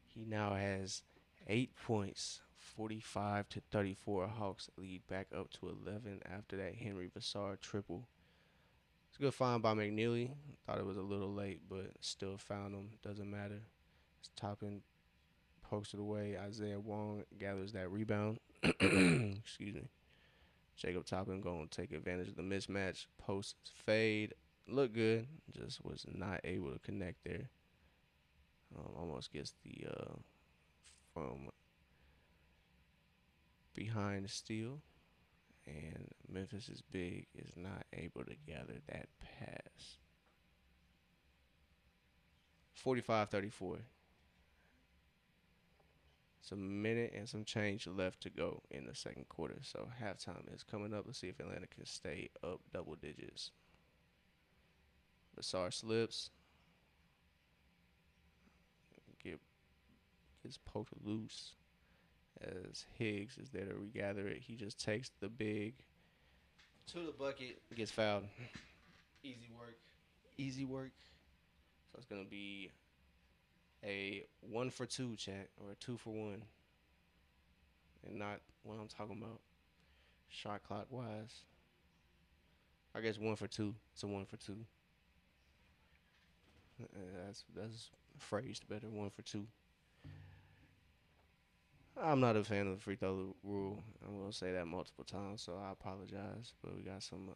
He now has 8 points, 45-34. Hawks lead back up to 11 after that Henry Vassar triple. It's a good find by McNeely. Thought it was a little late, but still found him. Doesn't matter. It's Toppin posted away. Isaiah Wong gathers that rebound. Excuse me. Jacob Toppin going to take advantage of the mismatch. Post fade. Look good. Just was not able to connect there. Almost gets the from behind the steal. And Memphis is big is not able to gather that pass. 45-34. It's a minute and some change left to go in the second quarter. So halftime is coming up. Let's see if Atlanta can stay up double digits. Vassar slips. Get, gets poked loose. as Higgs is there to regather it. He just takes the big to the bucket, gets fouled. Easy work. Easy work. So it's gonna be a 1 for 2, chat, or a 2 for 1, and not what I'm talking about. Shot clock wise, I guess 1 for 2. It's a 1 for 2. That's phrased better. 1 for 2. I'm not a fan of the free throw rule. I'm gonna say that multiple times, so I apologize. But we got some.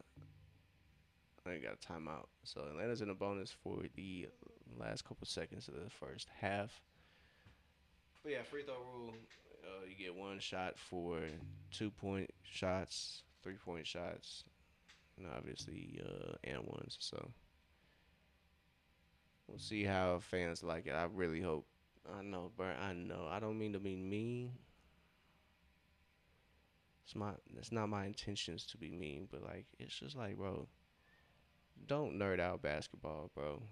I got a timeout. So Atlanta's in a bonus for the last couple seconds of the first half. But yeah, free throw rule. You get one shot for 2 point shots, 3 point shots, and obviously and ones. So we'll see how fans like it. I really hope. I know, bro. I know. I don't mean to be mean. It's not my intentions to be mean, but like it's just like, bro, don't nerd out basketball, bro.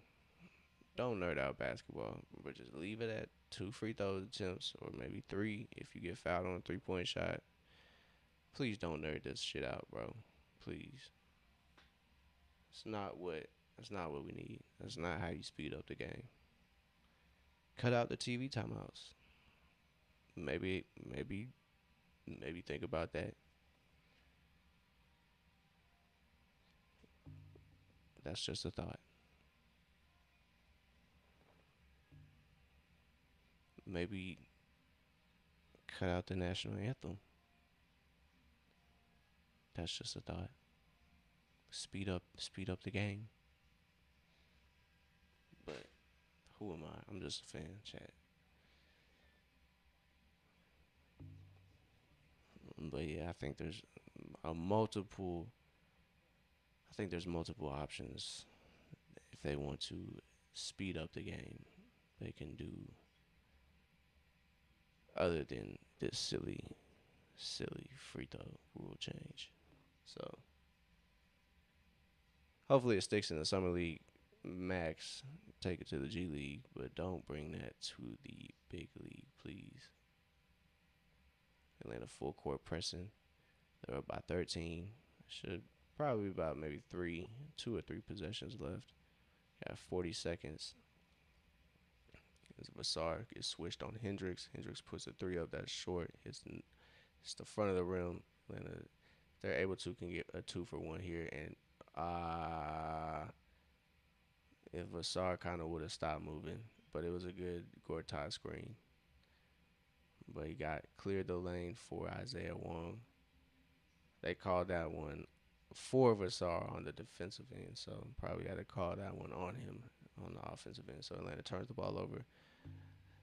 Don't nerd out basketball, but just leave it at 2 free throw attempts or maybe 3 if you get fouled on a 3 point shot. Please don't nerd this shit out, bro. Please. It's not what that's not what we need. That's not how you speed up the game. Cut out the TV timeouts. Maybe think about that. That's just a thought. Maybe cut out the national anthem. That's just a thought. Speed up the game. But who am I? I'm just a fan, chat. But yeah, a multiple. I think there's multiple options if they want to speed up the game. They can do other than this silly free throw rule change. So hopefully it sticks in the summer league. Max, take it to the G League, but don't bring that to the big league, please. Atlanta full court pressing. They're up by 13. Should probably be about maybe 2 or 3 possessions left. Got 40 seconds. As Vassar gets switched on Hendricks. Hendricks puts a 3 up that's short. Hits the front of the rim. Atlanta, they're able to can get a 2 for 1 here. And if Vassar kind of would have stopped moving, but it was a good Gortat screen. But he cleared the lane for Isaiah Wong. They called that one for Vassar on the defensive end, so probably had to call that one on him on the offensive end. So Atlanta turns the ball over.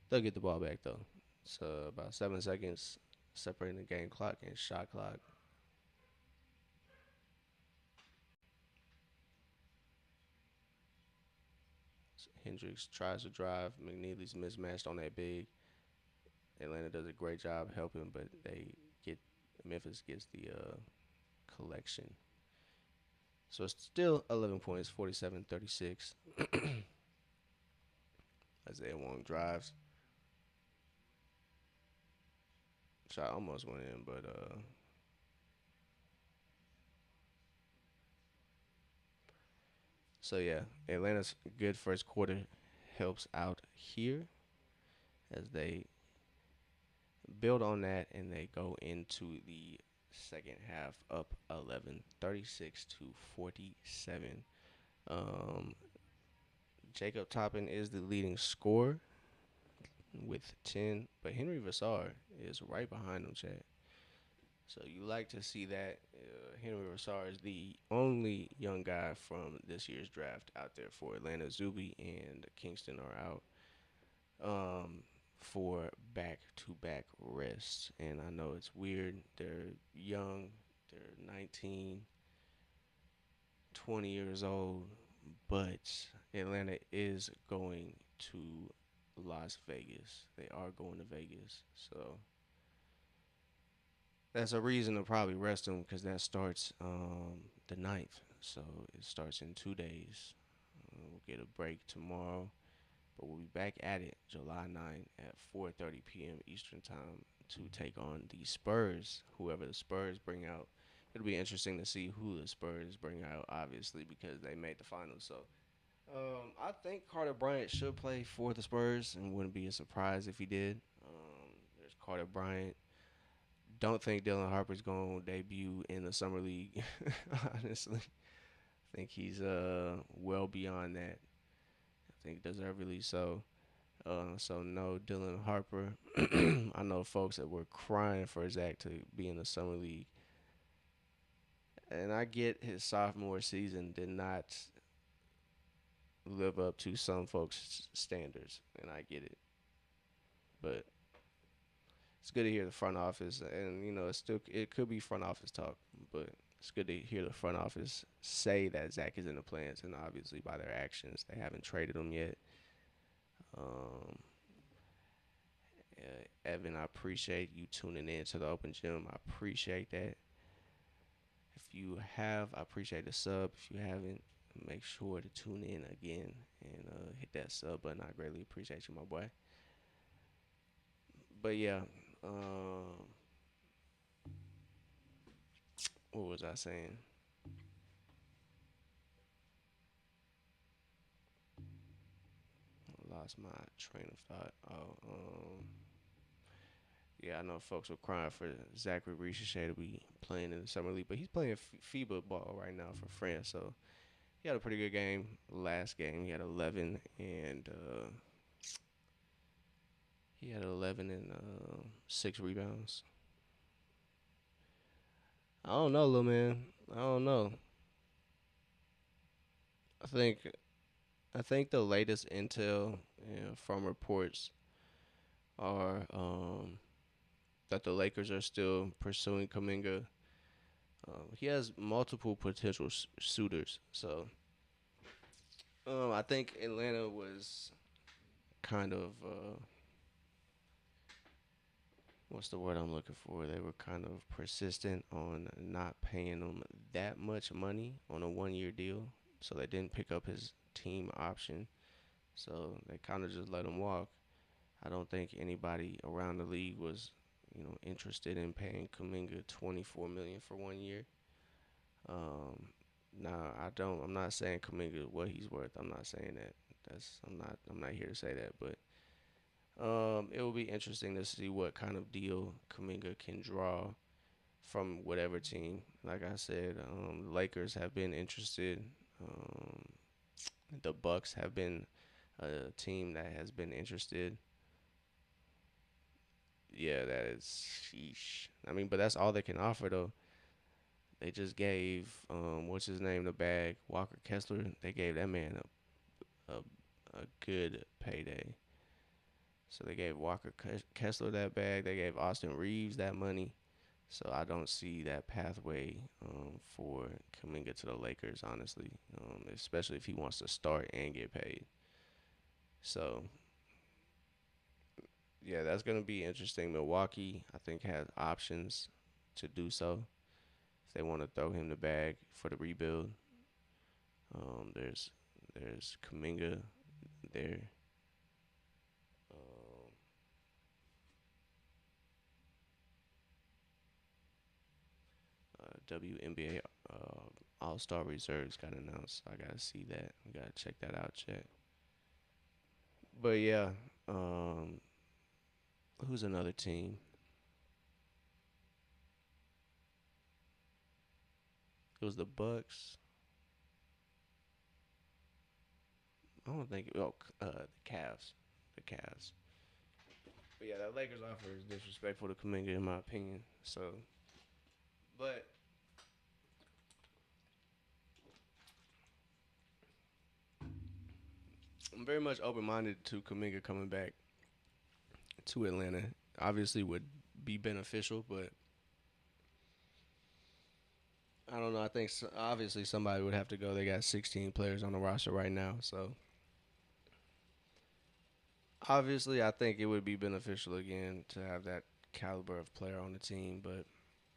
They'll get the ball back though. So about 7 seconds separating the game clock and shot clock. Hendricks tries to drive. McNeely's mismatched on that big. Atlanta does a great job helping, but Memphis gets the collection. So it's still 11 points, 47-36. Isaiah Wong drives. Shot almost went in, but so yeah, Atlanta's good first quarter helps out here as they build on that and they go into the second half up 11, 36-47. Jacob Toppin is the leading scorer with 10, but Henry Vassar is right behind him, Chad. So you like to see that. Henry Vassar is the only young guy from this year's draft out there for Atlanta. Zuby and Kingston are out for back-to-back rests. And I know it's weird. They're young. They're 19, 20 years old. But Atlanta is going to Las Vegas. They are going to Vegas. So that's a reason to probably rest them because that starts the 9th. So it starts in 2 days. We'll get a break tomorrow. But we'll be back at it July 9th at 4:30 p.m. Eastern Time. to take on the Spurs. Whoever the Spurs bring out, it'll be interesting to see who the Spurs bring out. Obviously, because they made the finals. So I think Carter Bryant should play for the Spurs, and wouldn't be a surprise if he did. There's Carter Bryant. Don't think Dylan Harper's going to debut in the summer league. Honestly, I think he's well beyond that. I think deservedly so. So no Dylan Harper. I know folks that were crying for Zach to be in the summer league, and I get his sophomore season did not live up to some folks' standards, and I get it. But it's good to hear the front office, and it could be front office talk, but it's good to hear the front office say that Zach is in the plans, and obviously by their actions, they haven't traded him yet. Um, Evan, I appreciate you tuning in to the Open Gym. I appreciate that. If you have, I appreciate the sub. If you haven't, make sure to tune in again and hit that sub button. I greatly appreciate you, my boy. But yeah, um, what was I saying? I lost my train of thought. Yeah, I know folks were crying for Zachary Richichet to be playing in the summer league, but he's playing FIBA ball right now for France. So he had a pretty good game. Last game, he had 11 and 6 rebounds. I don't know, little man. I don't know. I think I think the latest intel, from reports are that the Lakers are still pursuing Kuminga. He has multiple potential suitors, so I think Atlanta was kind of what's the word I'm looking for? They were kind of persistent on not paying him that much money on a 1 year deal, so they didn't pick up his team option. So they kind of just let him walk. I don't think anybody around the league was, interested in paying Kuminga 24 million for 1 year. Um, now I don't. I'm not saying Kuminga what he's worth. I'm not saying that. I'm not here to say that. But it will be interesting to see what kind of deal Kuminga can draw from whatever team. Like I said, Lakers have been interested. Um, the Bucks have been a team that has been interested. Yeah, that is sheesh. I mean, but that's all they can offer though. They just gave what's his name the bag, Walker Kessler. They gave that man a a good payday. So they gave Walker Kessler that bag. They gave Austin Reeves that money. So I don't see that pathway for Kuminga to the Lakers, honestly, especially if he wants to start and get paid. So yeah, that's gonna be interesting. Milwaukee, I think, has options to do so if they want to throw him the bag for the rebuild. There's Kuminga there. Um, WNBA All Star reserves got announced. I gotta see that. We gotta check that out. Check. But yeah, um, who's another team? It was the Bucks. I don't think. Oh, the Cavs. The Cavs. But yeah, that Lakers offer is disrespectful to Kuminga in my opinion. So, but I'm very much open minded to Kuminga coming back to Atlanta. Obviously, would be beneficial, but I don't know. I think obviously somebody would have to go. They got 16 players on the roster right now, so obviously I think it would be beneficial again to have that caliber of player on the team. But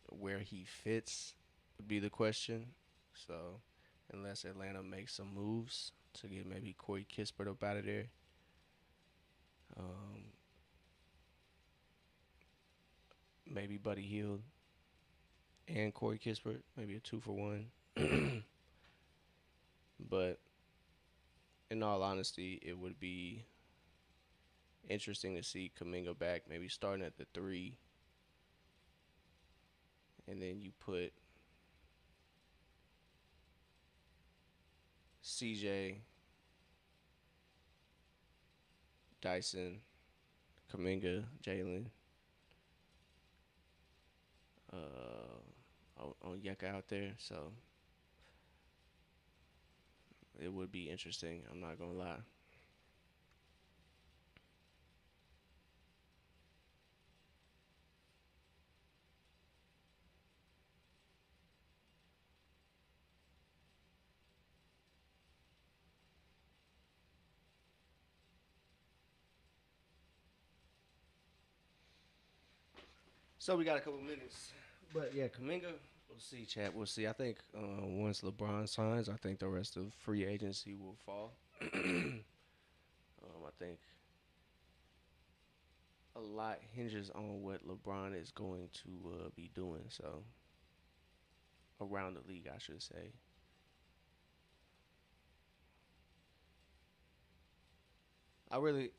where he fits would be the question. So unless Atlanta makes some moves to get maybe Corey Kispert up out of there, um, maybe Buddy Hield and Corey Kispert, maybe a 2-for-1. But in all honesty, it would be interesting to see Kaminga back, maybe starting at the three, and then you put CJ, Dyson, Kaminga, Jalen, on Yeka out there. So it would be interesting. I'm not gonna lie. So we got a couple minutes, but yeah, Kaminga. We'll see, chat. We'll see. I think once LeBron signs, I think the rest of free agency will fall. I think a lot hinges on what LeBron is going to be doing. So around the league, I should say. I really,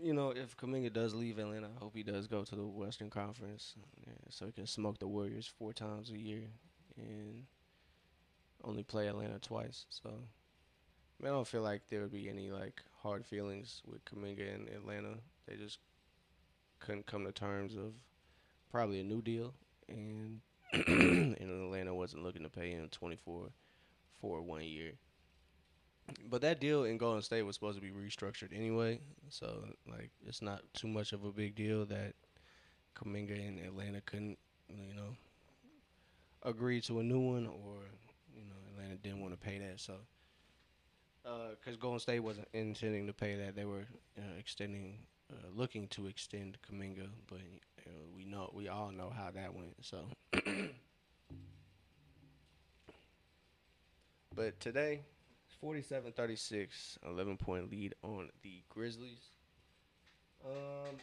if Kaminga does leave Atlanta, I hope he does go to the Western Conference, yeah, so he can smoke the Warriors 4 times a year and only play Atlanta twice. So I don't feel like there would be any like hard feelings with Kaminga in Atlanta. They just couldn't come to terms of probably a new deal, and and Atlanta wasn't looking to pay him 24 for 1 year. But that deal in Golden State was supposed to be restructured anyway, so like it's not too much of a big deal that Kaminga in Atlanta couldn't, you know, agree to a new one, or Atlanta didn't want to pay that. So because Golden State wasn't intending to pay that, they were looking to extend Kaminga, but we all know how that went. So, but today, 47-36, 11-point lead on the Grizzlies. Um,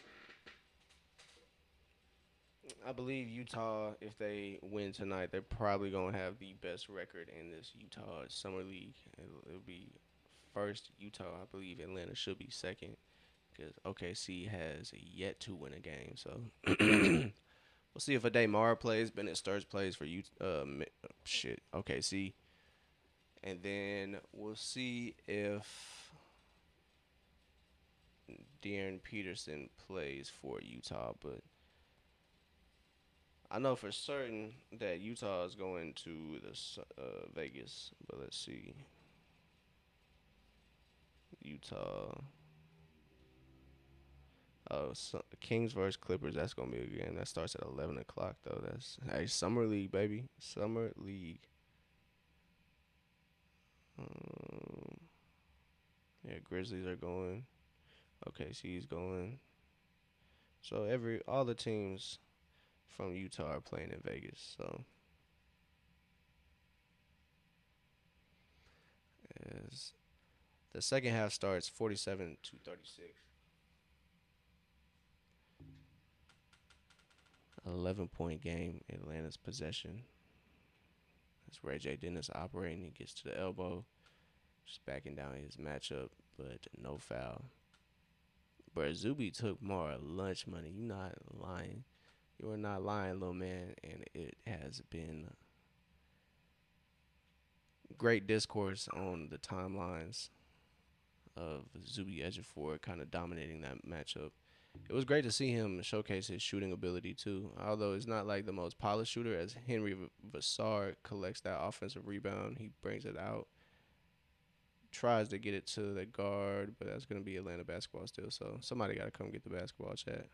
I believe Utah, if they win tonight, they're probably gonna have the best record in this Utah Summer League. It'll be first Utah. I believe Atlanta should be second because OKC has yet to win a game. So we'll see if Ademar plays. Bennett Sturz plays for OKC, and then we'll see if De'Aaron Peterson plays for Utah. But I know for certain that Utah is going to the Vegas. But let's see, Utah. Oh, so Kings versus Clippers. That's gonna be a game. That starts at 11 o'clock though. That's hey summer league baby. Summer league. Um, yeah, Grizzlies are going. OKC's going. So all the teams from Utah are playing in Vegas. So as the second half starts 47-36. 11-point game. Atlanta's possession. That's Ray J. Dennis operating. He gets to the elbow. Just backing down his matchup, but no foul. But Zuby took more lunch money. You not lying. You are not lying, little man. And it has been great discourse on the timelines of Zuby Ejiofor kind of dominating that matchup. It was great to see him showcase his shooting ability too. Although it's not like the most polished shooter, as Henry Vassar collects that offensive rebound, he brings it out, tries to get it to the guard, but that's gonna be Atlanta basketball still. So somebody got to come get the basketball, chat.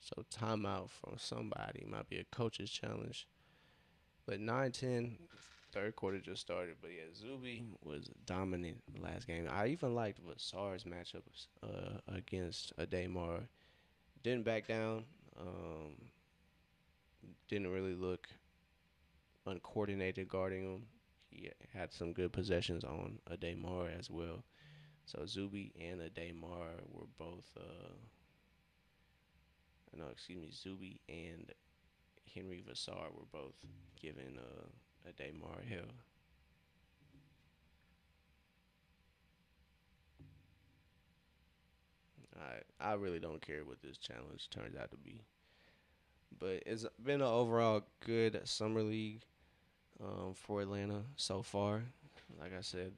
So timeout from somebody might be a coach's challenge. But 9-10, third quarter just started. But yeah, Zuby was dominant last game. I even liked Vassar's matchups against Ademar. Didn't back down. Didn't really look uncoordinated guarding him. He had some good possessions on Ademar as well. So Zuby and Ademar were both, no, excuse me, Zuby and Henry Vassar were both giving Ademar hell. I really don't care what this challenge turns out to be, but it's been an overall good summer league for Atlanta so far. Like I said,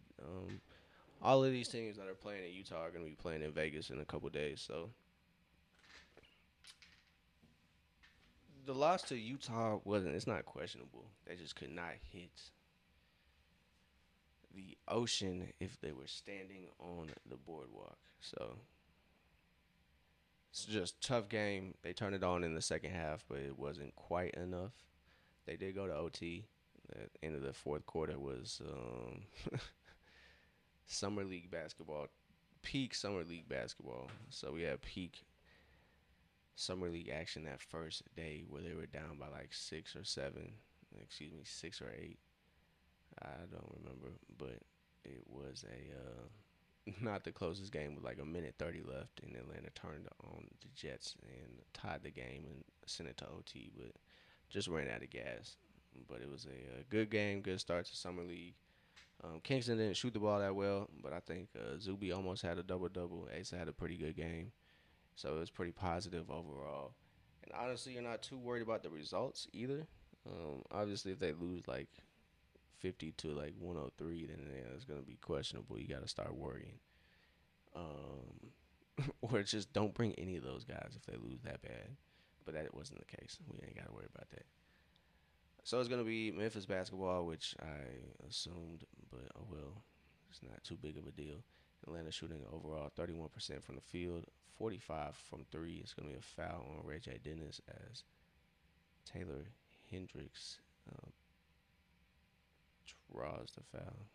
all of these teams that are playing in Utah are going to be playing in Vegas in a couple days. So the loss to Utah wasn't. It's not questionable. They just could not hit the ocean if they were standing on the boardwalk. So it's just tough game. They turned it on in the second half, but it wasn't quite enough. They did go to OT. The end of the fourth quarter was summer league basketball, peak summer league basketball. So we had peak summer league action that first day where they were down by like 6 or 7, excuse me, 6 or 8. I don't remember, but it was a not the closest game with like a minute 30 left, and Atlanta turned on the Jets and tied the game and sent it to OT, but just ran out of gas. But it was a good game, good start to summer league. Kingston didn't shoot the ball that well, but I think Zuby almost had a double double. Asa had a pretty good game, so it was pretty positive overall. And honestly, you're not too worried about the results either. Obviously, if they lose like 50 to like 103, then yeah, it's gonna be questionable. You got to start worrying, or just don't bring any of those guys if they lose that bad. But that wasn't the case. We ain't got to worry about that. So it's gonna be Memphis basketball, which I assumed, but oh well, it's not too big of a deal. Atlanta shooting overall 31% from the field, 45 from three. It's gonna be a foul on Ray J. Dennis as Taylor Hendricks uh, draws the foul.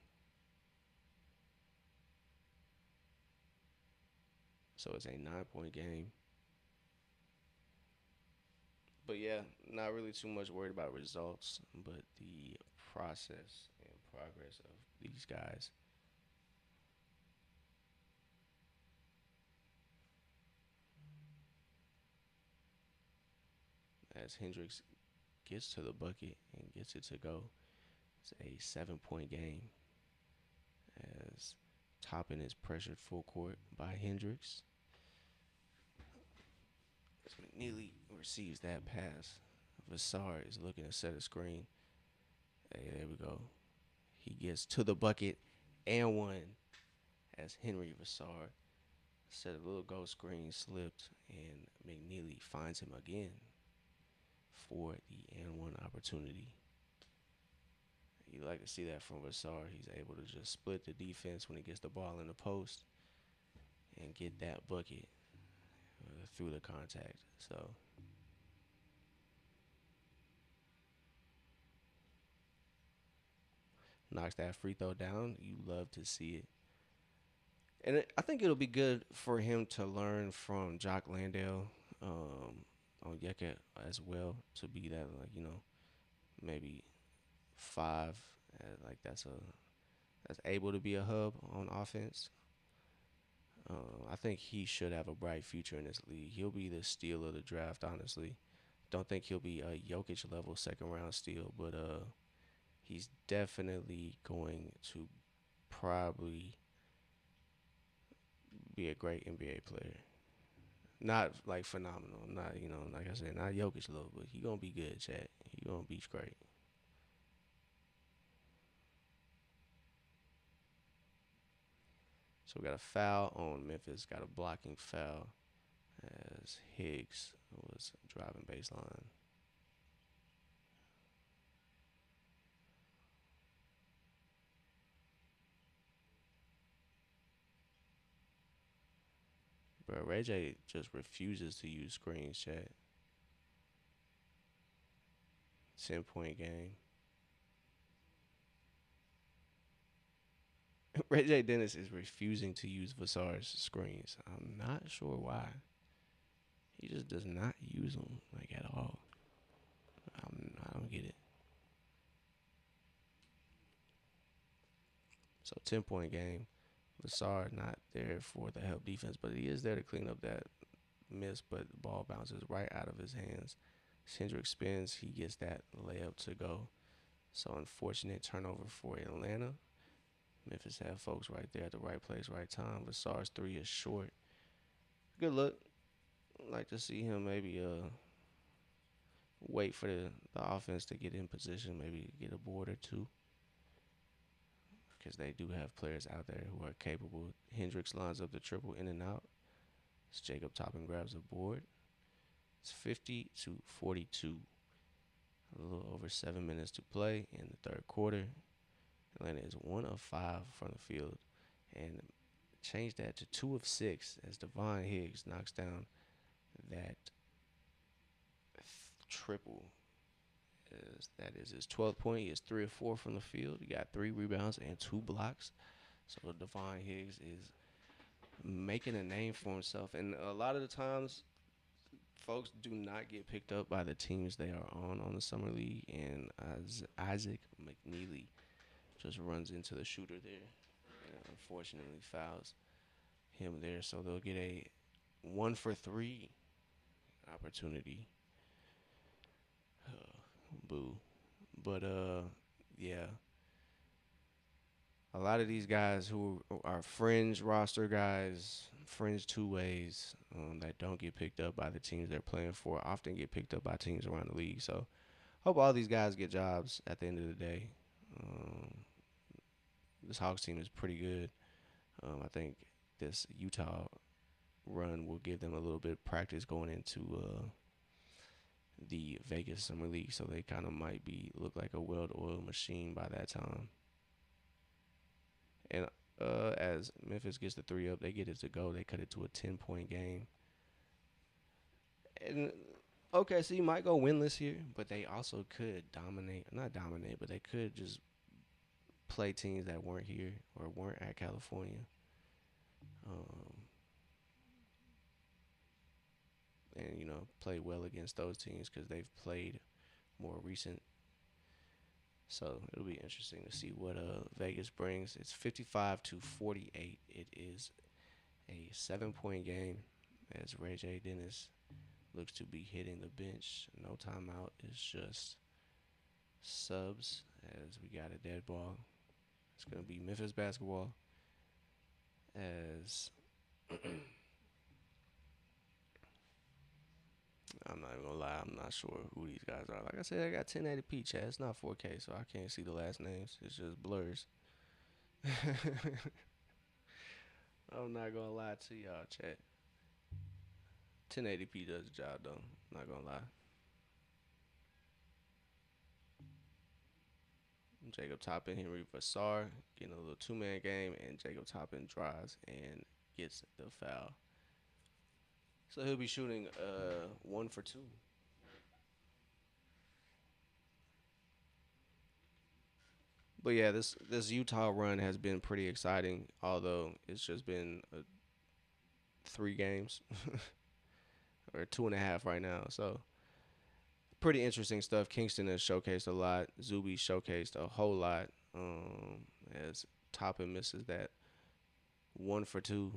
So it's a 9 point game. But yeah, not really too much worried about results, but the process and progress of these guys. As Hendricks gets to the bucket and gets it to go, it's a 7 point game as Toppin is pressured full court by Hendricks. As McNeely receives that pass, Vassar is looking to set a screen. Hey, there we go. He gets to the bucket and one as Henry Vassar set a little ghost screen, slipped, and McNeely finds him again for the and one opportunity. You like to see that from Vassar. He's able to just split the defense when he gets the ball in the post and get that bucket through the contact. So knocks that free throw down. You love to see it. And I think it'll be good for him to learn from Jock Landale on Yeka as well, to be that, like, maybe five, like that's able to be a hub on offense. I think he should have a bright future in this league. He'll be the steal of the draft, honestly. Don't think he'll be a Jokic level second round steal, but he's definitely going to probably be a great NBA player. Not like phenomenal, not, like I said, not Jokic level, but he gonna be good, Chad. He gonna be great. So we got a foul on Memphis. Got a blocking foul as Higgs was driving baseline. Bro, Ray J just refuses to use screens, Chad. 10 point game. Ray J Dennis is refusing to use Vassar's screens. I'm not sure why. He just does not use them like at all. I don't get it. So 10-point game. Vassar not there for the help defense, but he is there to clean up that miss. But the ball bounces right out of his hands. Hendrick spins. He gets that layup to go. So unfortunate turnover for Atlanta. Memphis had folks right there at the right place, right time. Vassar's three is short. Good look. Like to see him maybe wait for the offense to get in position, maybe get a board or two, because they do have players out there who are capable. Hendricks lines up the triple in and out. As Jacob Toppin grabs the board. It's 50-42. A little over 7 minutes to play in the third quarter. Atlanta is 1 of 5 from the field, and change that to 2 of 6 as Devon Higgs knocks down that triple. That is his 12th point. He is 3 of 4 from the field. He got 3 rebounds and 2 blocks. So Devon Higgs is making a name for himself. And a lot of the times, folks do not get picked up by the teams they are on the summer league. And Isaac McNeely just runs into the shooter there and unfortunately fouls him there. So they'll get a 1 for 3 opportunity. Boo. But yeah, a lot of these guys who are fringe roster guys, fringe two ways, that don't get picked up by the teams they're playing for, often get picked up by teams around the league. So hope all these guys get jobs at the end of the day. This Hawks team is pretty good. I think this Utah run will give them a little bit of practice going into the Vegas Summer League, so they kind of might look like a well-oiled machine by that time. And as Memphis gets the 3 up, they get it to go. They cut it to a 10-point game. And OKC might go winless here, but they also could not dominate, but they could just play teams that weren't here or weren't at California. And, play well against those teams because they've played more recent. So it'll be interesting to see what Vegas brings. It's 55-48. It is a 7-point game as Ray J. Dennis looks to be hitting the bench. No timeout. It's just subs as we got a dead ball. It's going to be Memphis basketball as I'm not even gonna lie, I'm not sure who these guys are. Like I said, I got 1080p chat. It's not 4K, so I can't see the last names. It's just blurs. I'm not gonna lie to y'all, chat. 1080p does the job, though. Not gonna lie. Jacob Toppin, Henry Vassar getting a little 2-man game, and Jacob Toppin drives and gets the foul. So he'll be shooting 1 for 2. But yeah, this Utah run has been pretty exciting, although it's just been 3 games or 2.5 right now. So pretty interesting stuff. Kingston has showcased a lot. Zuby showcased a whole lot. As Toppin misses that 1 for 2.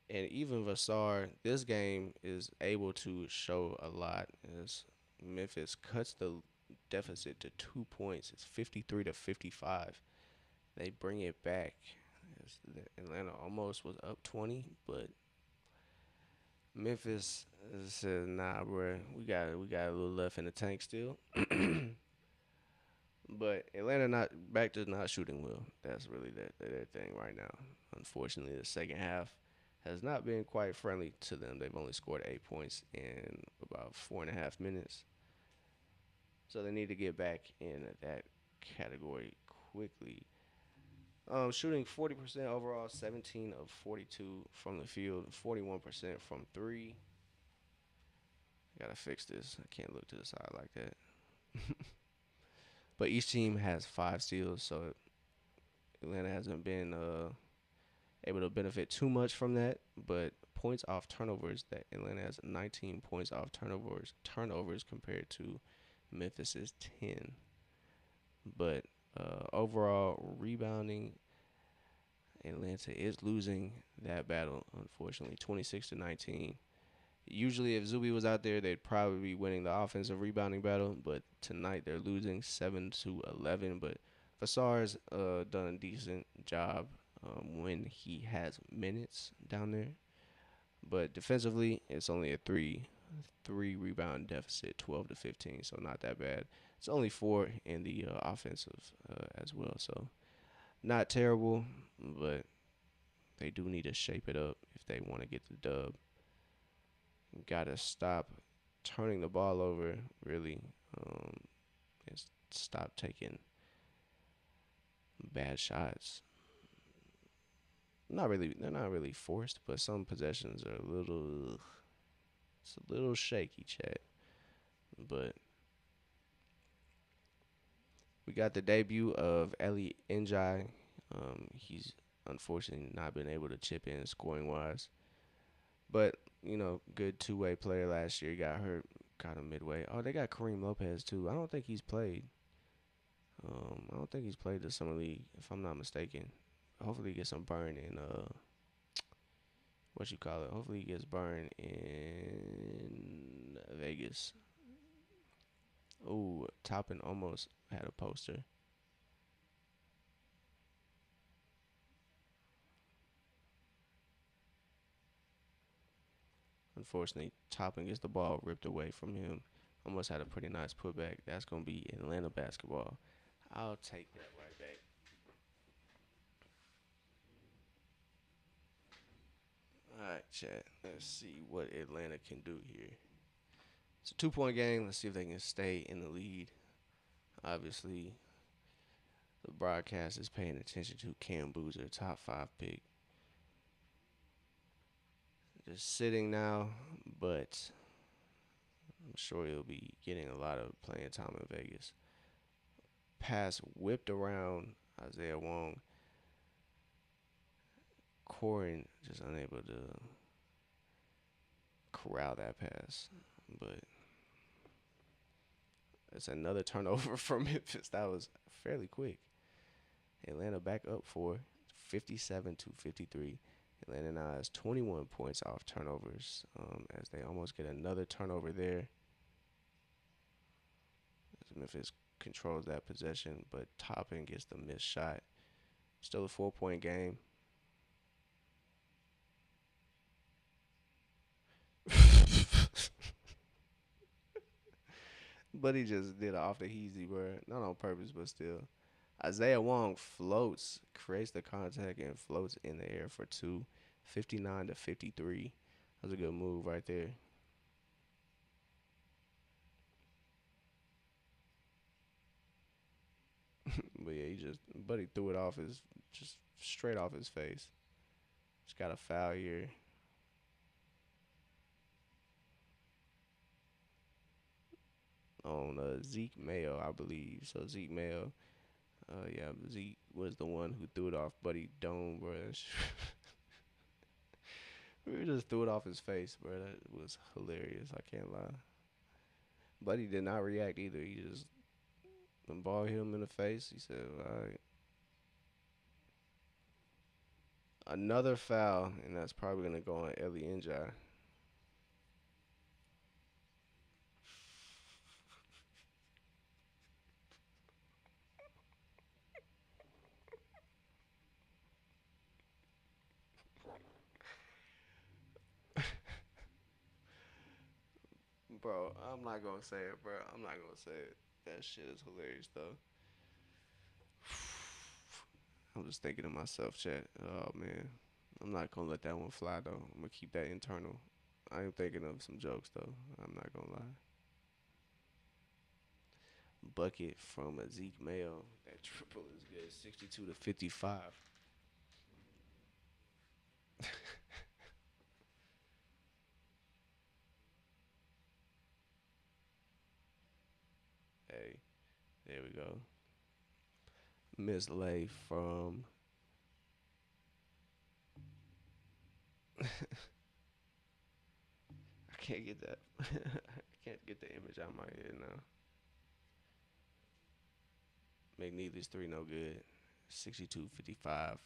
And even Vassar, this game is able to show a lot as Memphis cuts the deficit to 2 points. It's 53-55. They bring it back. Atlanta almost was up 20, but Memphis said, "Nah, bro, we got a little left in the tank still." But Atlanta not shooting well. That's really their thing right now. Unfortunately, the second half has not been quite friendly to them. They've only scored 8 points in about 4.5 minutes. So they need to get back in that category quickly. Shooting 40% overall, 17 of 42 from the field, 41% from 3. Gotta fix this. I can't look to the side like that. But each team has 5 steals, so Atlanta hasn't been able to benefit too much from that. But points off turnovers, that Atlanta has 19 points off turnovers compared to Memphis's 10. But overall rebounding, Atlanta is losing that battle, unfortunately, 26-19. Usually, if Zuby was out there, they'd probably be winning the offensive rebounding battle. But tonight, they're losing 7-11. But Vassar's done a decent job when he has minutes down there. But defensively, it's only a three rebound deficit, 12-15. So not that bad. It's only four in the offensive as well. So not terrible, but they do need to shape it up if they want to get the dub. Gotta stop turning the ball over, really, and stop taking bad shots. Not really, they're not really forced, but some possessions are it's a little shaky, chat. But we got the debut of Eli Njai. He's unfortunately not been able to chip in scoring wise. But, good two-way player last year. He got hurt kind of midway. Oh, they got Kareem Lopez, too. I don't think he's played the summer league, if I'm not mistaken. Hopefully he gets some burn in, what you call it? Hopefully he gets burned in Vegas. Ooh, Toppin almost had a poster. Unfortunately, Toppin gets the ball ripped away from him. Almost had a pretty nice putback. That's going to be Atlanta basketball. I'll take that right back. All right, chat. Let's see what Atlanta can do here. It's a 2 point game. Let's see if they can stay in the lead. Obviously, the broadcast is paying attention to Cam Boozer, top 5 pick. Just sitting now, but I'm sure he'll be getting a lot of playing time in Vegas. Pass whipped around Isaiah Wong. Corin just unable to corral that pass. But it's another turnover from Memphis. That was fairly quick. Atlanta back up for 57-53. Atlanta now has 21 points off turnovers as they almost get another turnover there. As Memphis controls that possession, but Toppin gets the missed shot. Still a 4 point game. But he just did it off the heezy, bro. Not on purpose, but still. Isaiah Wong floats, creates the contact, and floats in the air for two. 59-53. That was a good move right there. But yeah, Buddy threw it off just straight off his face. Just got a foul here. On Zeke Mayo, I believe. So Zeke Mayo, yeah, Zeke was the one who threw it off Buddy Dome, bro. We just threw it off his face, bro. That was hilarious. I can't lie. Buddy did not react either. He just the ball hit him in the face. He said, "All right, another foul," and that's probably gonna go on Ellie Njai. Bro, I'm not gonna say it, bro. I'm not gonna say it. That shit is hilarious, though. I'm just thinking to myself, chat. Oh man, I'm not gonna let that one fly though. I'm gonna keep that internal. I am thinking of some jokes though. I'm not gonna lie. Bucket from a Zeke Mayo. That triple is good. 62-55. Hey, there we go. Miss Lay from I can't get that. I can't get the image out of my head now. McNeely's three no good. 62-55.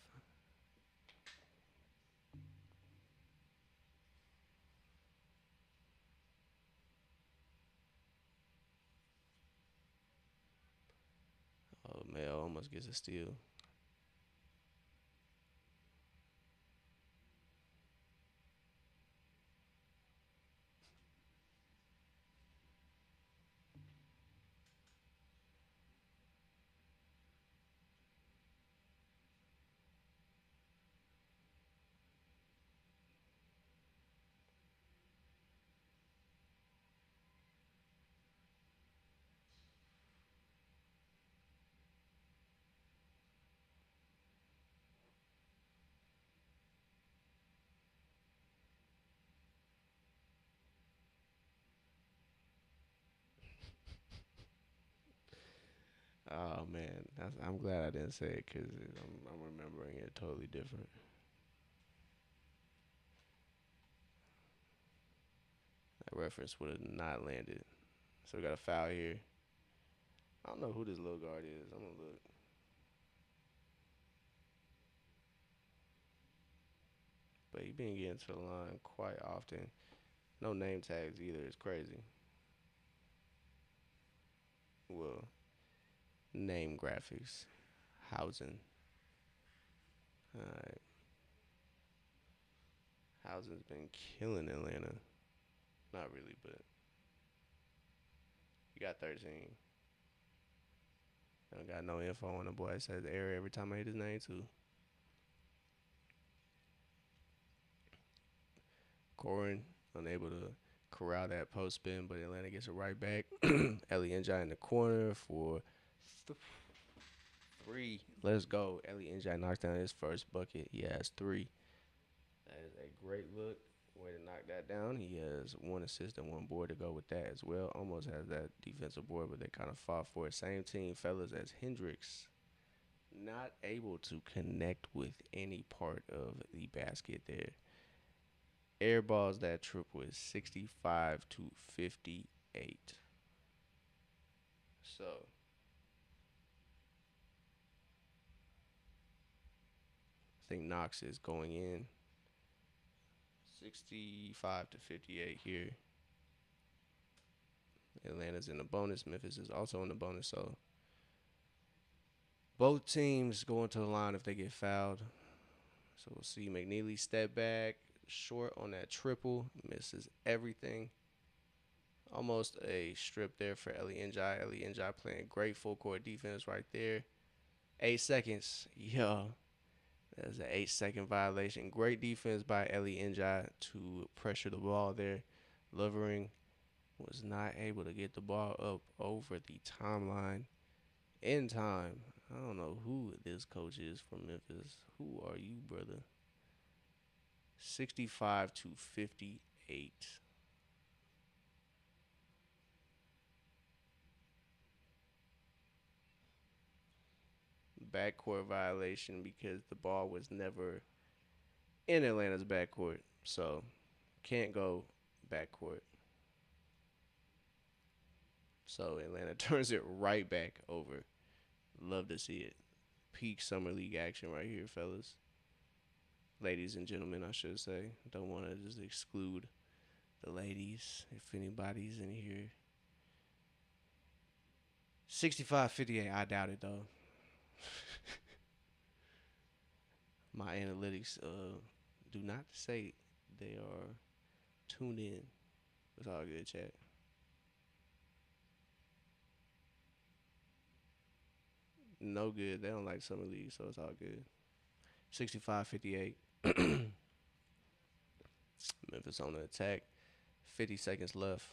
Oh, Mel almost gets a steal. Oh man, I'm glad I didn't say it because I'm remembering it totally different. That reference would have not landed. So we got a foul here. I don't know who this little guard is. I'm gonna look. But he been getting to the line quite often. No name tags either. It's crazy. Well, name graphics. Housing. Alright. Housing's been killing Atlanta. Not really, but he got 13. I don't got no info on the boy. It says error every time I hit his name too. Corin unable to corral that post spin, but Atlanta gets it right back. Ellie Njai in the corner for three. Let's go. Ellie Njai knocks down his first bucket. He has three. That is a great look. Way to knock that down. He has one assist and one board to go with that as well. Almost has that defensive board, but they kind of fought for it. Same team, fellas, as Hendricks. Not able to connect with any part of the basket there. Airballs that triple is 65-58. So I think Knox is going in 65-58 here. Atlanta's in the bonus. Memphis is also in the bonus. So both teams going to the line if they get fouled. So we'll see McNeely step back, short on that triple, misses everything. Almost a strip there for Ellie Njai. Ellie Njai playing great full court defense right there. 8 seconds. Yo, that's an 8 second violation. Great defense by Ellie Njai to pressure the ball there. Lovering was not able to get the ball up over the timeline in time. I don't know who this coach is from Memphis. Who are you, brother? 65-58. Backcourt violation because the ball was never in Atlanta's backcourt. So can't go backcourt. So Atlanta turns it right back over. Love to see it. Peak summer league action right here, fellas. Ladies and gentlemen, I should say. Don't want to just exclude the ladies if anybody's in here. 65-58. I doubt it though. My analytics do not say they are tuned in. It's all good, chat. No good. They don't like summer league, so it's all good. 65-58. Memphis on the attack. 50 seconds left.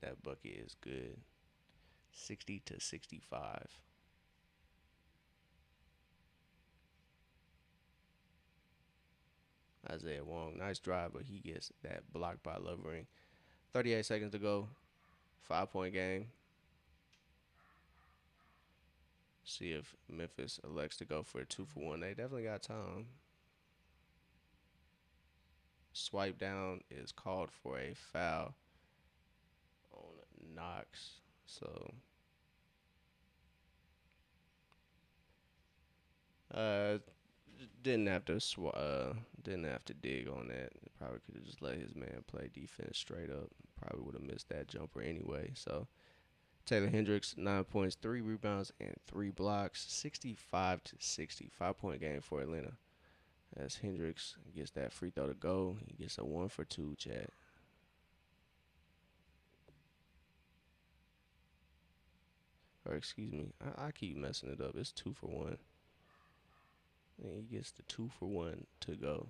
That bucket is good. 60-65. Isaiah Wong, nice drive, but he gets that blocked by Lovering. 38 seconds to go. 5-point game. See if Memphis elects to go for a 2-for-1. They definitely got time. Swipe down is called for a foul on Knox. So uh, didn't have to didn't have to dig on that. Probably could have just let his man play defense straight up. Probably would have missed that jumper anyway. So Taylor Hendricks, 9 points, 3 rebounds, and 3 blocks. 65 to 60, 5 point game for Atlanta. As Hendricks gets that free throw to go, he gets a 1 for 2. Chad, or excuse me, I keep messing it up. It's 2 for 1. And he gets the 2 for 1 to go.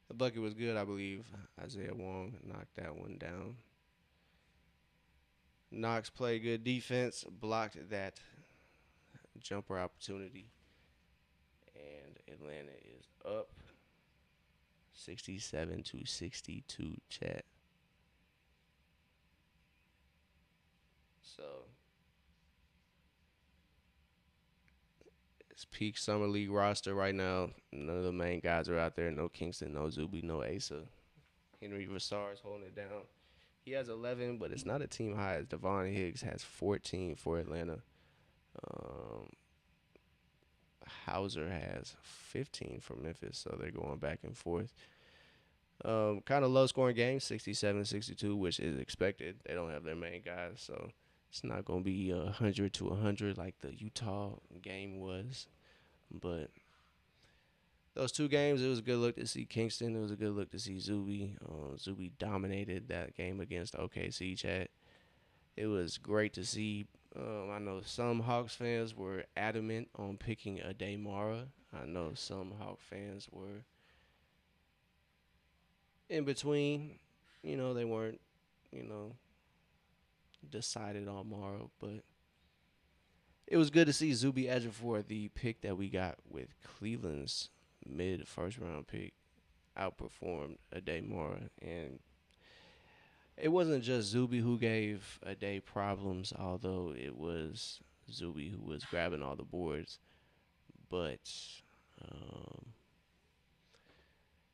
The bucket was good, I believe. Isaiah Wong knocked that one down. Knox played good defense, blocked that jumper opportunity, and Atlanta is up 67 to 62. Chat. So it's peak summer league roster right now. None of the main guys are out there. No Kingston, no Zuby, no Asa. Henry Vassar is holding it down. He has 11, but it's not a team high. As Devon Higgs has 14 for Atlanta. Um, Hauser has 15 for Memphis, so they're going back and forth. Kind of low scoring game, 67-62, which is expected. They don't have their main guys, so it's not going to be 100 to 100 like the Utah game was. But those two games, it was a good look to see Kingston. It was a good look to see Zuby. Zuby dominated that game against OKC. Chat. It was great to see. I know some Hawks fans were adamant on picking a Mara. I know some Hawk fans were in between. They weren't, you know, decided on Morrow, but it was good to see Zuby Ejiofor, the pick that we got with Cleveland's mid first round pick, outperformed Mora. And it wasn't just Zuby who gave Ade problems, although it was Zuby who was grabbing all the boards. But um,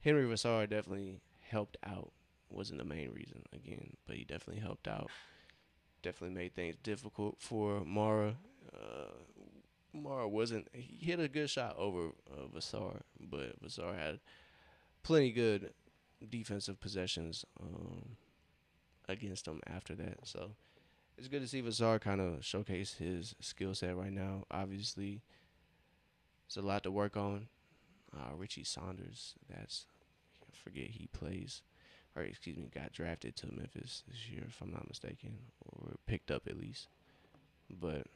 Henry Vassar definitely helped out. Wasn't the main reason again, but he definitely helped out. Definitely made things difficult for Mara. Mara wasn't. He hit a good shot over Vassar, but Vassar had plenty good defensive possessions against him after that. So it's good to see Vassar kind of showcase his skill set right now. Obviously, there's a lot to work on. Richie Saunders, I forget he plays, or excuse me, got drafted to Memphis this year, if I'm not mistaken, or picked up at least. But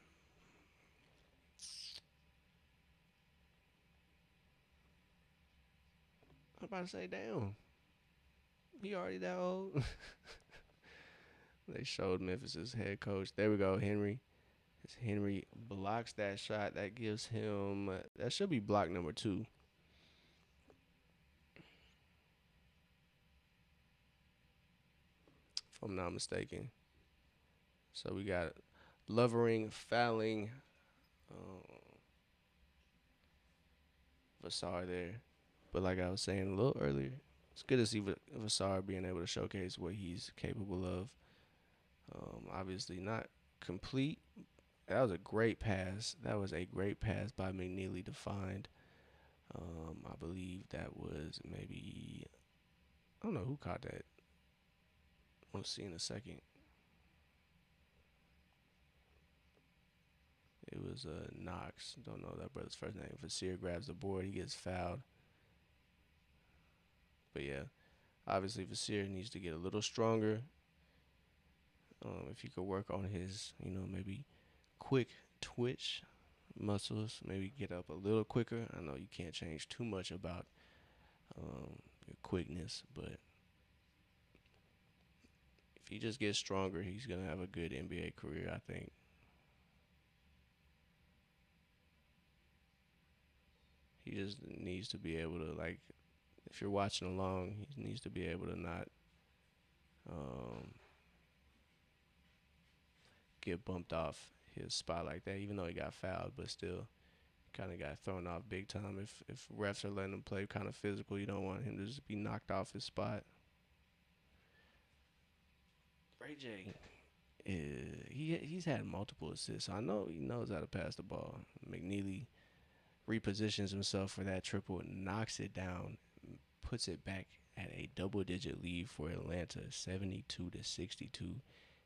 I'm about to say, damn, he already that old. They showed Memphis's head coach. There we go, Henry. As Henry blocks that shot, that gives him that should be block number 2, if I'm not mistaken. So we got Lovering fouling um, Vassar there. But like I was saying a little earlier, it's good to see Vassar being able to showcase what he's capable of. Obviously not complete. That was a great pass. That was a great pass by McNeely to find. I believe that was maybe, I don't know who caught that. We'll see in a second. It was Knox. Don't know that brother's first name. Vasir grabs the board. He gets fouled. But yeah, obviously Vasir needs to get a little stronger. If he could work on his, maybe quick twitch muscles, maybe get up a little quicker. I know you can't change too much about your quickness, but if he just gets stronger, he's gonna have a good NBA career, I think. He just needs to be able to, like, if you're watching along, he needs to be able to not um, get bumped off his spot like that, even though he got fouled, but still kind of got thrown off big time. If refs are letting him play kind of physical, you don't want him to just be knocked off his spot. Ray J, he's had multiple assists. So I know he knows how to pass the ball. McNeely repositions himself for that triple, knocks it down, puts it back at a double-digit lead for Atlanta, 72-62.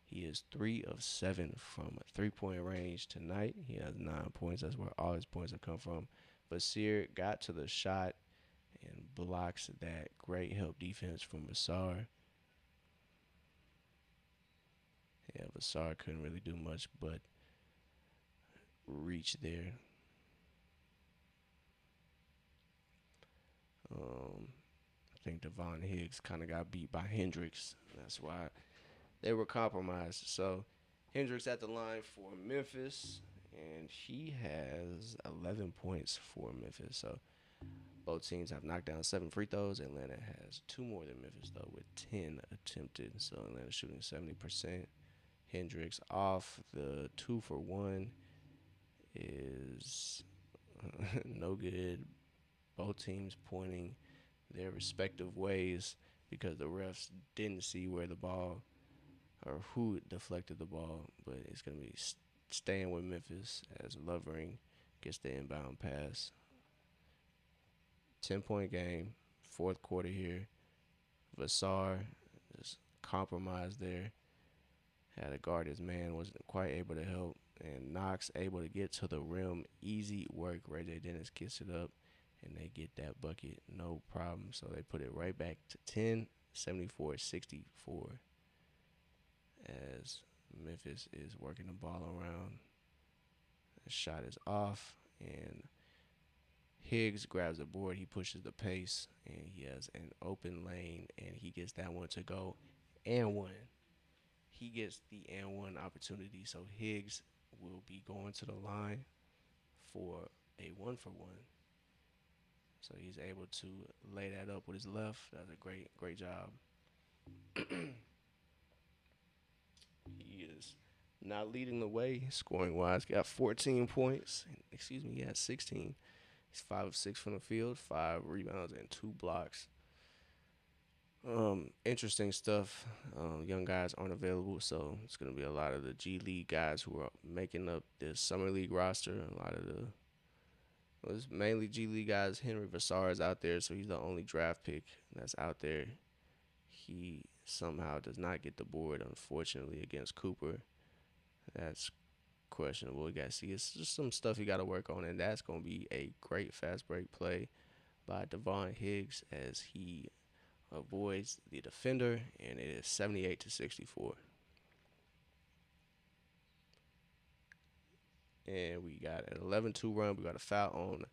He is 3 of 7 from three-point range tonight. He has 9 points. That's where all his points have come from. Basir got to the shot and blocks that great help defense from Vassar. Yeah, Vassar couldn't really do much but reach there. I think Devon Higgs kind of got beat by Hendricks. That's why they were compromised. So Hendricks at the line for Memphis, and he has 11 points for Memphis. So both teams have knocked down 7 free throws. Atlanta has 2 more than Memphis, though, with 10 attempted. So Atlanta shooting 70%. Hendricks off. The 2 for 1 is no good. Both teams pointing their respective ways because the refs didn't see where the ball or who deflected the ball, but it's going to be staying with Memphis as Lovering gets the inbound pass. 10-point game, fourth quarter here. Vassar is compromised there. Had to guard his man, wasn't quite able to help. And Knox able to get to the rim. Easy work. Ray J. Dennis gets it up, and they get that bucket, no problem. So they put it right back to 10, 74-64 as Memphis is working the ball around. The shot is off, and Higgs grabs the board. He pushes the pace, and he has an open lane, and he gets that one to go and one. He gets the and one opportunity, so Higgs will be going to the line for a 1-for-1. So he's able to lay that up with his left. That's a great job. He is not leading the way scoring wise. Got 14 points. Excuse me, he has 16. He's 5 of 6 from the field, 5 rebounds and 2 blocks. Interesting stuff. Young guys aren't available, so it's gonna be a lot of the G League guys who are making up this summer league roster. A lot of it's mainly G League guys. Henry Vassar is out there, so he's the only draft pick that's out there. He somehow does not get the board, unfortunately, against Cooper. That's questionable. We got to see. It's just some stuff you got to work on, and that's going to be a great fast break play by Devon Higgs as he avoids the defender, and it is 78-64. And we got an 11-2 run. We got a foul on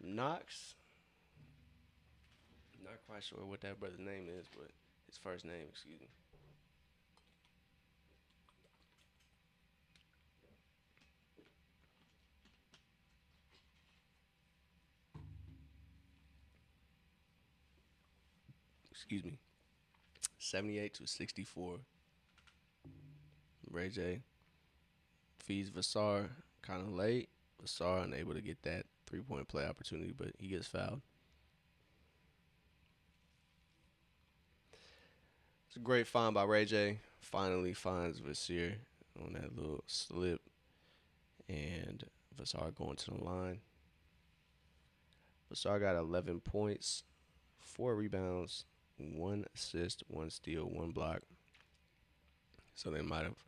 Knox. Not quite sure what that brother's name is, but his first name, excuse me. Excuse me. 78-64. Ray J feeds Vassar kind of late. Vassar unable to get that 3-point play opportunity, but he gets fouled. It's a great find by Ray J. Finally finds Vassar on that little slip. And Vassar going to the line. Vassar got 11 points, 4 rebounds, 1 assist, 1 steal, 1 block. So they might have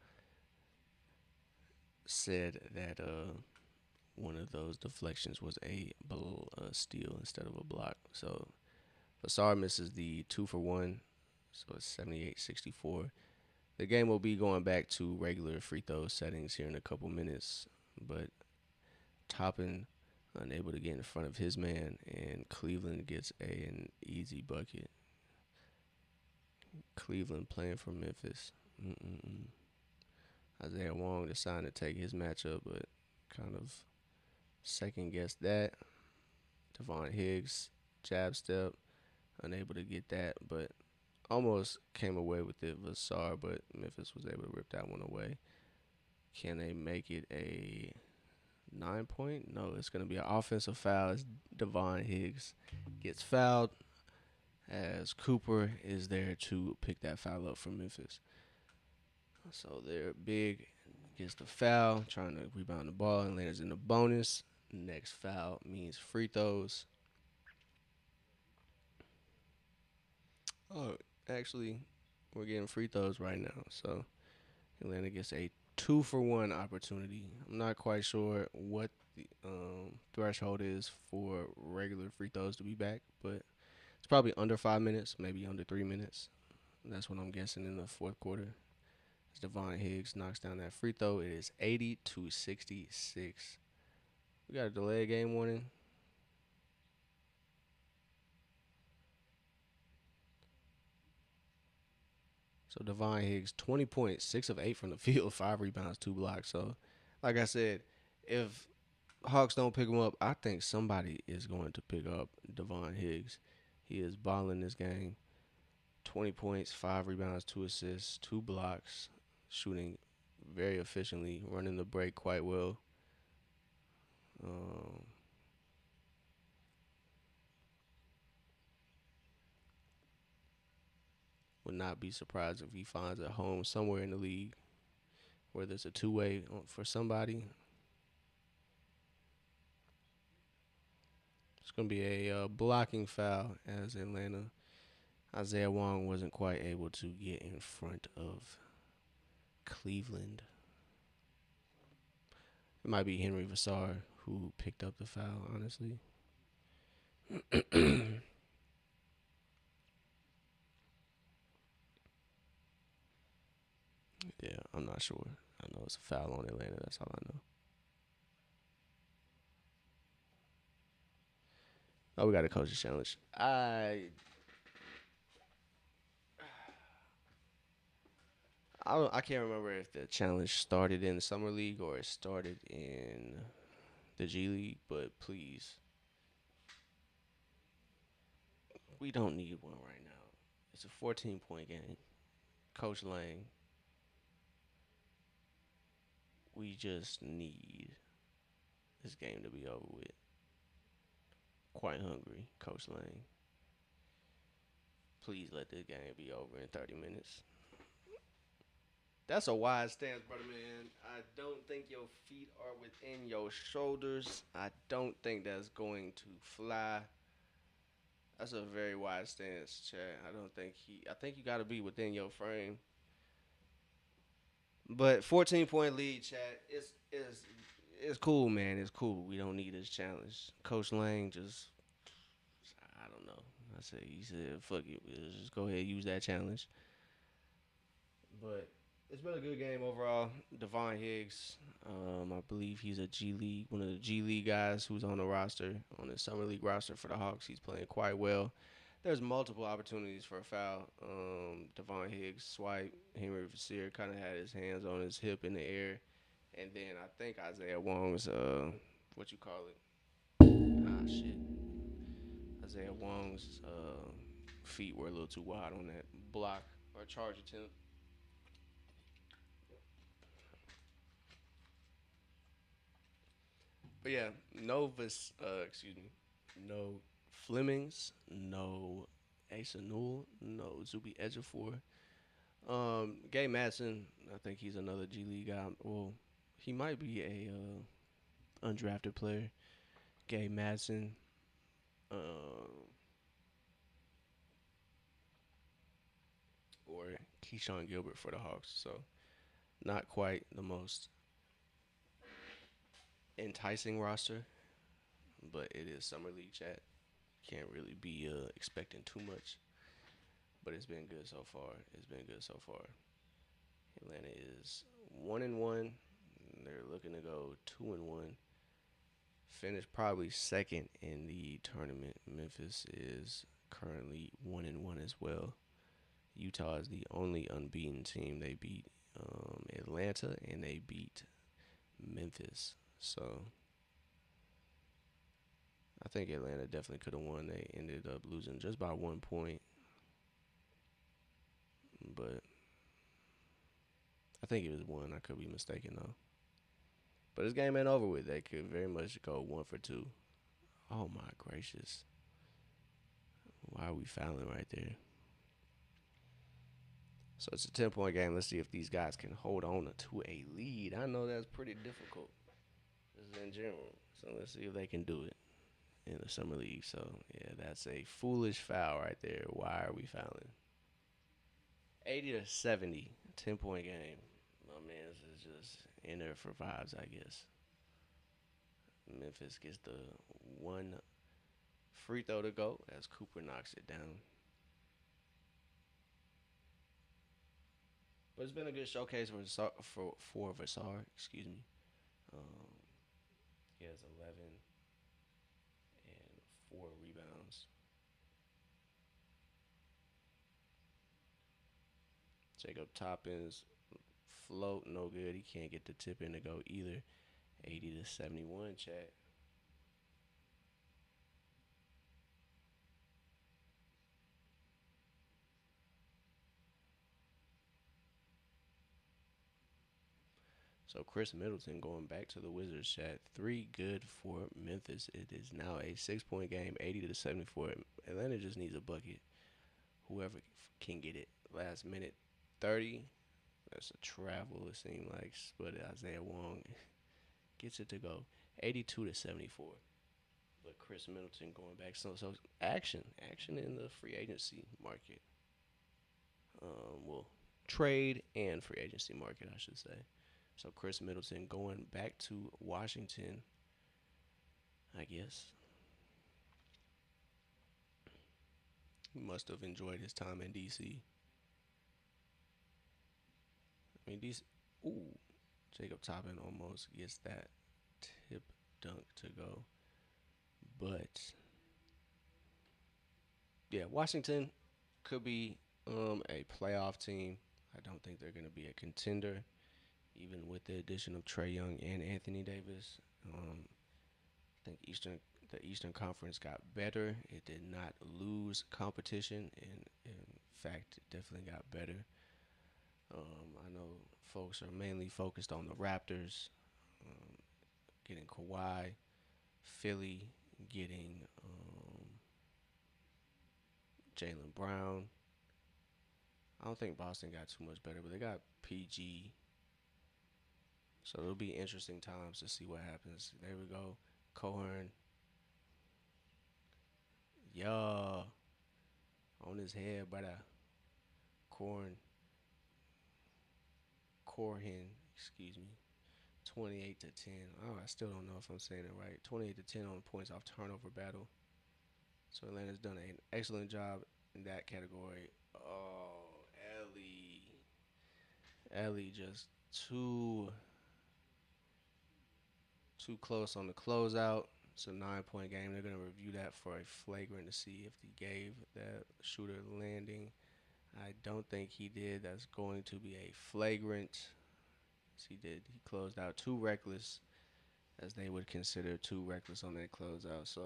said that one of those deflections was a steal instead of a block. So Vassar misses the 2-for-1, so it's 78-64. The game will be going back to regular free throw settings here in a couple minutes, but Toppin unable to get in front of his man, and Cleveland gets an easy bucket. Cleveland playing for Memphis. Isaiah Wong decided to take his matchup, but kind of second guessed that. Devon Higgs, jab step, unable to get that, but almost came away with it. Vassar, but Memphis was able to rip that one away. Can they make it a 9 point? No, it's going to be an offensive foul as Devon Higgs gets fouled as Cooper is there to pick that foul up for Memphis. So they're big gets the foul, trying to rebound the ball, and lands in the bonus. Next foul means free throws. Oh, actually, we're getting free throws right now. So Atlanta gets a 2-for-1 opportunity. I'm not quite sure what the threshold is for regular free throws to be back, but it's probably under 5 minutes, maybe under 3 minutes. That's what I'm guessing in the fourth quarter. As Devon Higgs knocks down that free throw, it is 80-66. We got a delay game warning. So Devon Higgs, 20 points, 6 of 8 from the field, 5 rebounds, 2 blocks. So, like I said, if Hawks don't pick him up, I think somebody is going to pick up Devon Higgs. He is balling this game. 20 points, 5 rebounds, 2 assists, 2 blocks, shooting very efficiently, running the break quite well. Um, would not be surprised if he finds a home somewhere in the league where there's a two-way for somebody. It's going to be a blocking foul as Atlanta. Isaiah Wong wasn't quite able to get in front of Cleveland. It might be Henry Vassar who picked up the foul, honestly. Yeah, I'm not sure. I know it's a foul on Atlanta. That's all I know. Oh, we got a coach's challenge. I can't remember if the challenge started in the summer league or it started in the G League, but please, we don't need one right now. It's a 14-point game. Coach Lang, we just need this game to be over with. Quite hungry, Coach Lang. Please let this game be over in 30 minutes. That's a wide stance, brother man. I don't think your feet are within your shoulders. I don't think that's going to fly. That's a very wide stance, Chad. I think you got to be within your frame. But 14-point lead, Chad. It's cool, man. It's cool. We don't need this challenge. Coach Lang just I don't know. He said, fuck it. We'll just go ahead and use that challenge. But it's been a good game overall. Devon Higgs, I believe he's a G League, one of the G League guys who's on the roster, on the summer league roster for the Hawks. He's playing quite well. There's multiple opportunities for a foul. Devon Higgs swipe. Henry Vassir kind of had his hands on his hip in the air, and then I think Isaiah Wong's what you call it? Ah shit. Isaiah Wong's feet were a little too wide on that block or charge attempt. But yeah, excuse me, no Flemings, no Asa Newell, no Zuby Ejiofor. Gay Madsen, I think he's another G League guy. Well, he might be a undrafted player. Gay Madsen, or Keyshawn Gilbert for the Hawks. So not quite the most enticing roster, but it is summer league chat. Can't really be expecting too much, but it's been good so far. It's been good so far. Atlanta is 1-1. They're looking to go 2-1. Finish probably second in the tournament. Memphis is currently 1-1 as well. Utah is the only unbeaten team. They beat Atlanta and they beat Memphis. So I think Atlanta definitely could have won. They ended up losing just by 1 point. But I think it was one. I could be mistaken though. But this game ain't over with. They could very much go 1 for 2. Oh my gracious. Why are we fouling right there? So it's a 10-point game. Let's see if these guys can hold on to a lead. I know that's pretty difficult. This is in general. So let's see if they can do it in the summer league. So yeah, that's a foolish foul right there. Why are we fouling? 80 to 70, 10-point game. My man is just in there for vibes, I guess. Memphis gets the one free throw to go as Cooper knocks it down. But it's been a good showcase for Vassar. Excuse me. Um, he has 11 and 4 rebounds. Jacob Toppins float no good. He can't get the tip in to go either. 80 to 71, chat. So Chris Middleton going back to the Wizards chat. 3 good for Memphis. It is now a 6-point game, 80 to 74. Atlanta just needs a bucket. Whoever can get it. Last minute 30. That's a travel, it seems like. But Isaiah Wong gets it to go. 82 to 74. But Chris Middleton going back. So action in the free agency market. Well, trade and free agency market, I should say. So Chris Middleton going back to Washington, I guess. He must have enjoyed his time in DC. I mean, DC. Ooh, Jacob Toppin almost gets that tip dunk to go, but yeah, Washington could be a playoff team. I don't think they're going to be a contender, even with the addition of Trey Young and Anthony Davis. I think the Eastern Conference got better. It did not lose competition, and in fact, it definitely got better. I know folks are mainly focused on the Raptors, um, getting Kawhi, Philly getting Jalen Brown. I don't think Boston got too much better, but they got PG. So it'll be interesting times to see what happens. There we go. Cohen. Yeah. On his head, brother. Corn. Corhin. Excuse me. 28 to 10. Oh, I still don't know if I'm saying it right. 28 to 10 on points off turnover battle. So Atlanta's done an excellent job in that category. Oh, Ellie. Ellie just too too close on the closeout. It's a 9-point game. They're gonna review that for a flagrant to see if he gave that shooter landing. I don't think he did. That's going to be a flagrant. Yes, he did. He closed out too reckless, as they would consider too reckless on that closeout. So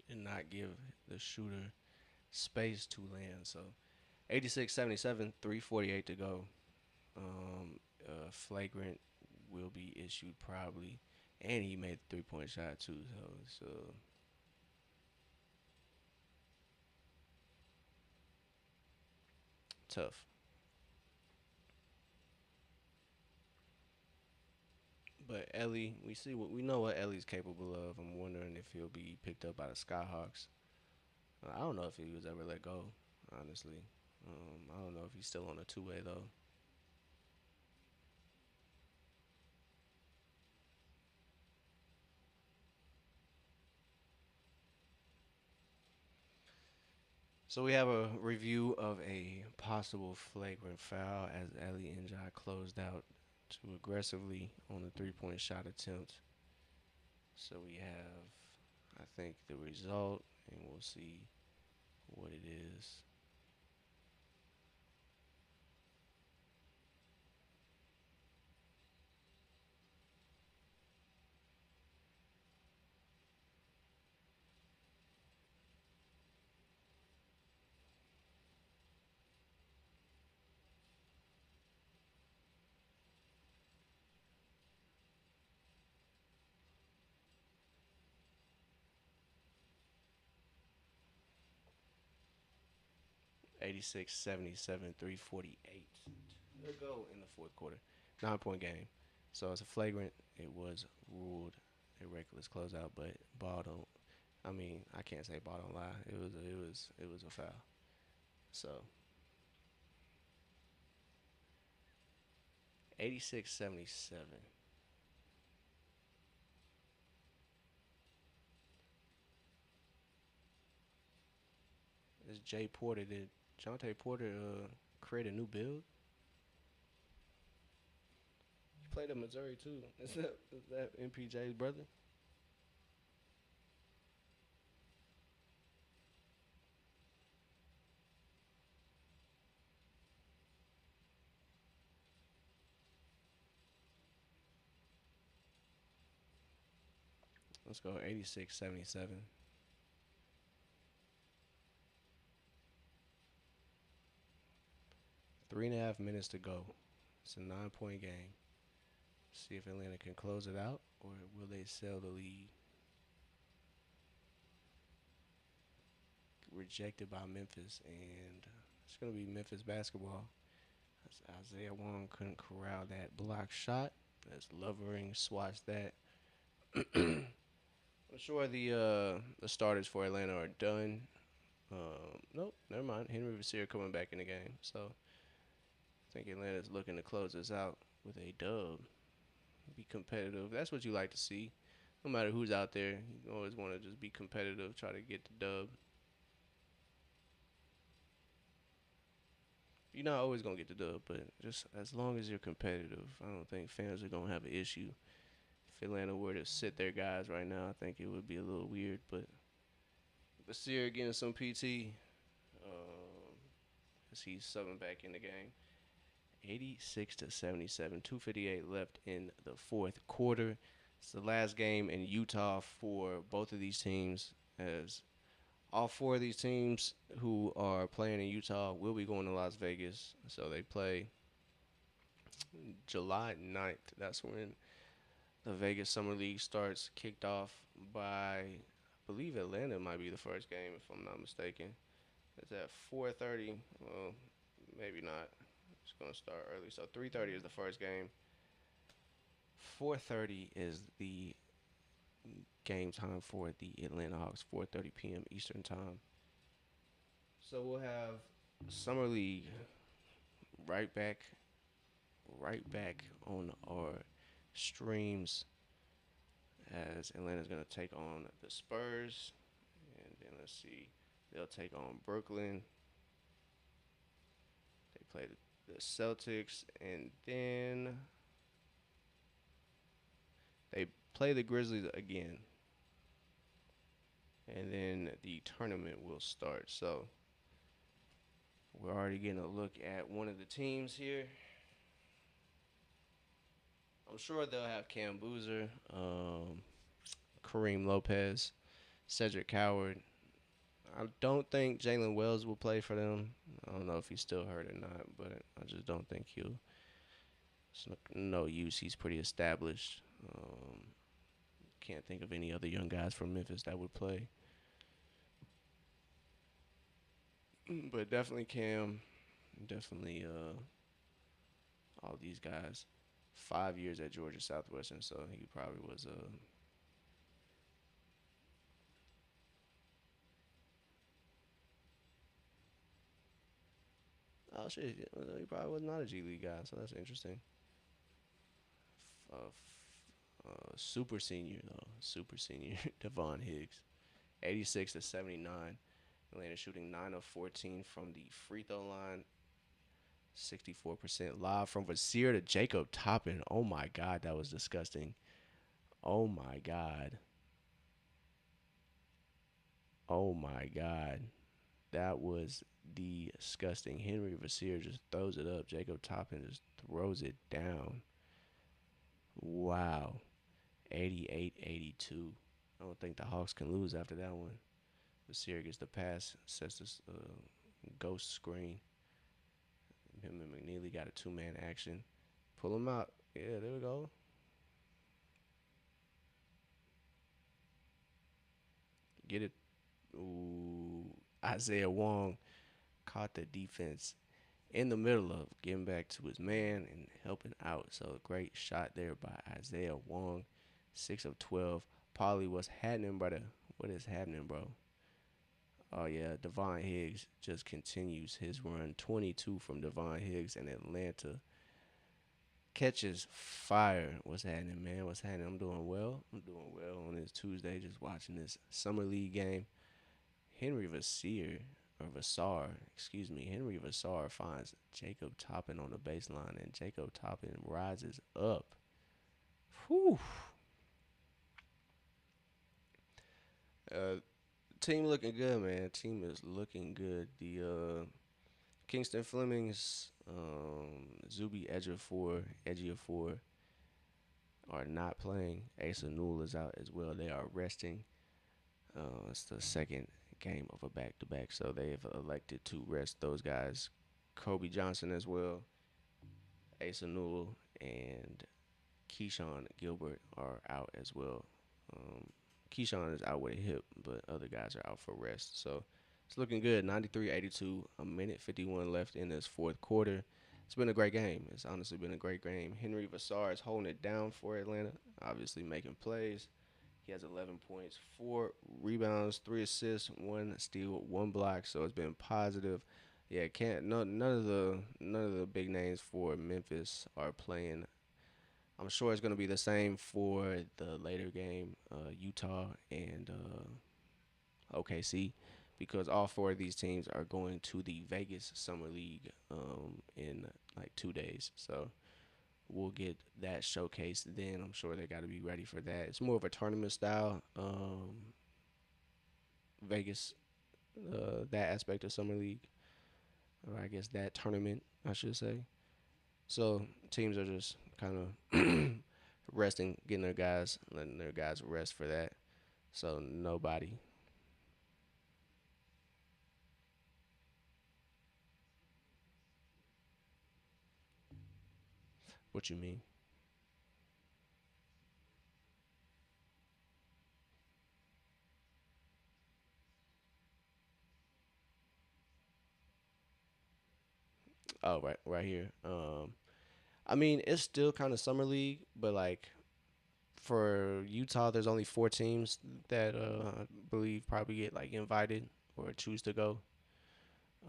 did not give the shooter space to land. So 86-77, 3:48 to go. Flagrant will be issued probably, and he made the 3-point shot too. So it's tough. But Ellie, we know what Ellie's capable of. I'm wondering if he'll be picked up by the Skyhawks. I don't know if he was ever let go, honestly. I don't know if he's still on a 2-way though. So we have a review of a possible flagrant foul as Ellie Njai closed out too aggressively on the 3-point shot attempt. So we have, I think, the result, and we'll see what it is. 86-77, 3:48 to go in the fourth quarter. 9 point game. So it's a flagrant. It was ruled a reckless closeout, but ball don't. I mean, I can't say ball don't lie. It was a foul. So 86-77. Is Jay Porter? Did Jonte Porter create a new build? He played at Missouri too. Is that MPJ's brother? Let's go 86-77. 3.5 minutes to go. It's a 9 point game. See if Atlanta can close it out or will they sell the lead? Rejected by Memphis, and it's going to be Memphis basketball. Isaiah Wong couldn't corral that block shot as Lovering swats that. I'm sure the starters for Atlanta are done. Nope, never mind. Henry Vassir coming back in the game, so I think Atlanta's looking to close this out with a dub. Be competitive. That's what you like to see. No matter who's out there, you always want to just be competitive, try to get the dub. You're not always gonna get the dub, but just as long as you're competitive, I don't think fans are gonna have an issue. If Atlanta were to sit their guys right now, I think it would be a little weird. But Basir getting some PT, as he's subbing back in the game. 86-77, 2:58 left in the fourth quarter. It's the last game in Utah for both of these teams, as all four of these teams who are playing in Utah will be going to Las Vegas. So they play July 9th. That's when the Vegas Summer League starts, kicked off by, I believe Atlanta might be the first game, if I'm not mistaken. It's at 4:30. Well, maybe not. It's going to start early. So 3:30 is the first game. 4:30 is the game time for the Atlanta Hawks. 4:30 p.m. Eastern time. So we'll have Summer League right back, right back on our streams as Atlanta's gonna take on the Spurs, and then let's see, they'll take on Brooklyn. They play the Celtics, and then they play the Grizzlies again, and then the tournament will start. So we're already getting a look at one of the teams here. I'm sure they'll have Cam Boozer, Kareem Lopez, Cedric Coward. I don't think Jalen Wells will play for them. I don't know if he's still hurt or not, but I just don't think he'll. It's no use. He's pretty established. Can't think of any other young guys from Memphis that would play. But definitely Cam. Definitely all these guys. 5 years at Georgia Southwestern, so he probably was oh shit, he probably was not a G League guy, so that's interesting. Super senior though, super senior Devon Higgs, 86-79. Atlanta shooting 9 of 14 from the free throw line, 64% live from Vasir to Jacob Toppin. Oh my god, that was disgusting. Oh my god. Oh my god. That was disgusting. Henry Vasir just throws it up. Jacob Toppin just throws it down. Wow. 88-82. I don't think the Hawks can lose after that one. Vasir gets the pass, sets this ghost screen. Him and McNeely got a two-man action. Pull him out. Yeah, there we go. Get it. Ooh. Isaiah Wong caught the defense in the middle of getting back to his man and helping out. So a great shot there by Isaiah Wong, 6 of 12. Paulie, what's happening, brother? What is happening, bro? Oh yeah, Devon Higgs just continues his run. 22 from Devon Higgs in Atlanta. Catches fire. What's happening, man? What's happening? I'm doing well. I'm doing well on this Tuesday, just watching this summer league game. Henry Henry Vassar finds Jacob Toppin on the baseline, and Jacob Toppin rises up. Whew. Uh, Team looking good, man. Team is looking good. The Kingston Flemings, Zuby Edgeofor are not playing. Asa Newell is out as well. They are resting. It's the second game of a back-to-back, so they've elected to rest those guys. Kobe Johnson as well, Asa Newell, and Keyshawn Gilbert are out as well. Keyshawn is out with a hip, but other guys are out for rest. So it's looking good. 93-82, a minute 51 left in this fourth quarter. It's been a great game. It's honestly been a great game. Henry Vassar is holding it down for Atlanta, obviously making plays. He has 11 points, 4 rebounds, 3 assists, 1 steal, 1 block. So it's been positive. Yeah, none of the big names for Memphis are playing. I'm sure it's going to be the same for the later game, Utah and OKC, because all 4 of these teams are going to the Vegas Summer League in like 2 days. So we'll get that showcased then. I'm sure they got to be ready for that. It's more of a tournament style Vegas, that aspect of Summer League, or I guess that tournament, I should say. So teams are just kind of resting, letting their guys rest for that. So nobody. What you mean? Oh, right here. I mean, it's still kind of summer league, but like for Utah, there's only 4 teams that I believe probably get like invited or choose to go.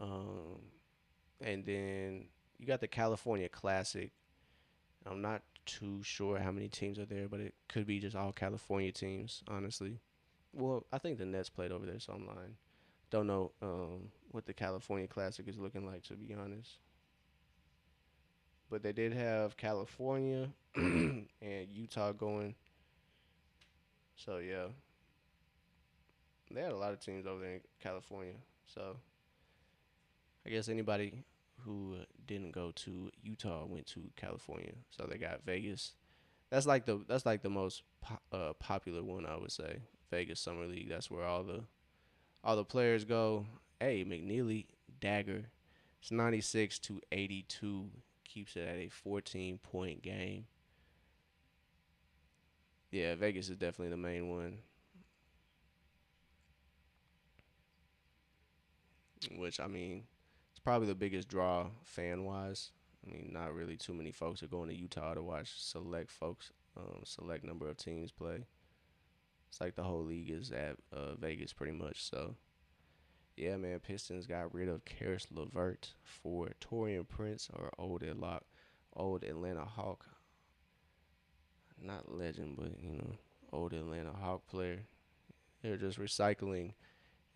Um, and then you got the California Classic. I'm not too sure how many teams are there, but it could be just all California teams, honestly. Well, I think the Nets played over there, so I'm lying. Don't know what the California Classic is looking like, to be honest. But they did have California and Utah going. So yeah, they had a lot of teams over there in California. So I guess anybody who didn't go to Utah went to California. So they got Vegas. That's like the most popular one, I would say. Vegas Summer League. That's where all the players go. Hey, McNeely dagger. It's 96-82. Keeps it at a 14-point game. Yeah, Vegas is definitely the main one, which I mean, it's probably the biggest draw fan wise. I mean, not really too many folks are going to Utah to watch select number of teams play. It's like the whole league is at Vegas pretty much. So yeah, man, Pistons got rid of Karis LeVert for Torian Prince, or old Atlanta Hawk, not legend, but old Atlanta Hawk player. They're just recycling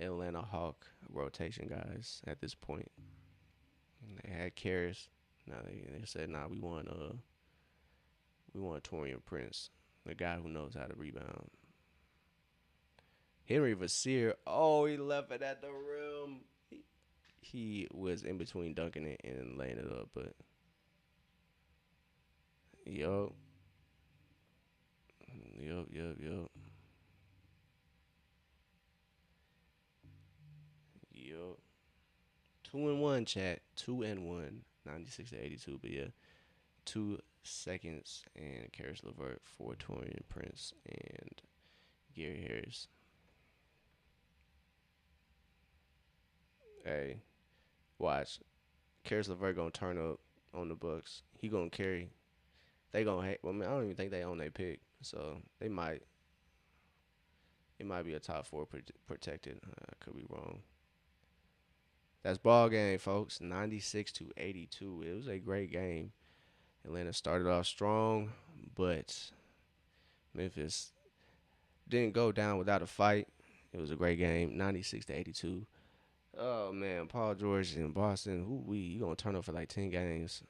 Atlanta Hawk rotation guys at this point. And they had Karras. Now they said, nah, we want Torian Prince, the guy who knows how to rebound. Henry Vassir, oh, he left it at the rim. He was in between dunking it and laying it up, but yup, yup. Yup. 2-1, chat. 2-1. 96-82. But yeah, 2 seconds and Karis LeVert for Torian Prince and Gary Harris. Hey, Watch, Karis LeVert gonna turn up on the Bucks. He gonna carry. They gonna hate. Well, I, mean, I don't even think they own their pick, so they might. It might be a top four protected. I could be wrong. That's ball game, folks. 96-82. It was a great game. Atlanta started off strong, but Memphis didn't go down without a fight. It was a great game. 96-82. Oh man, Paul George in Boston. Ooh, you gonna turn up for like 10 games,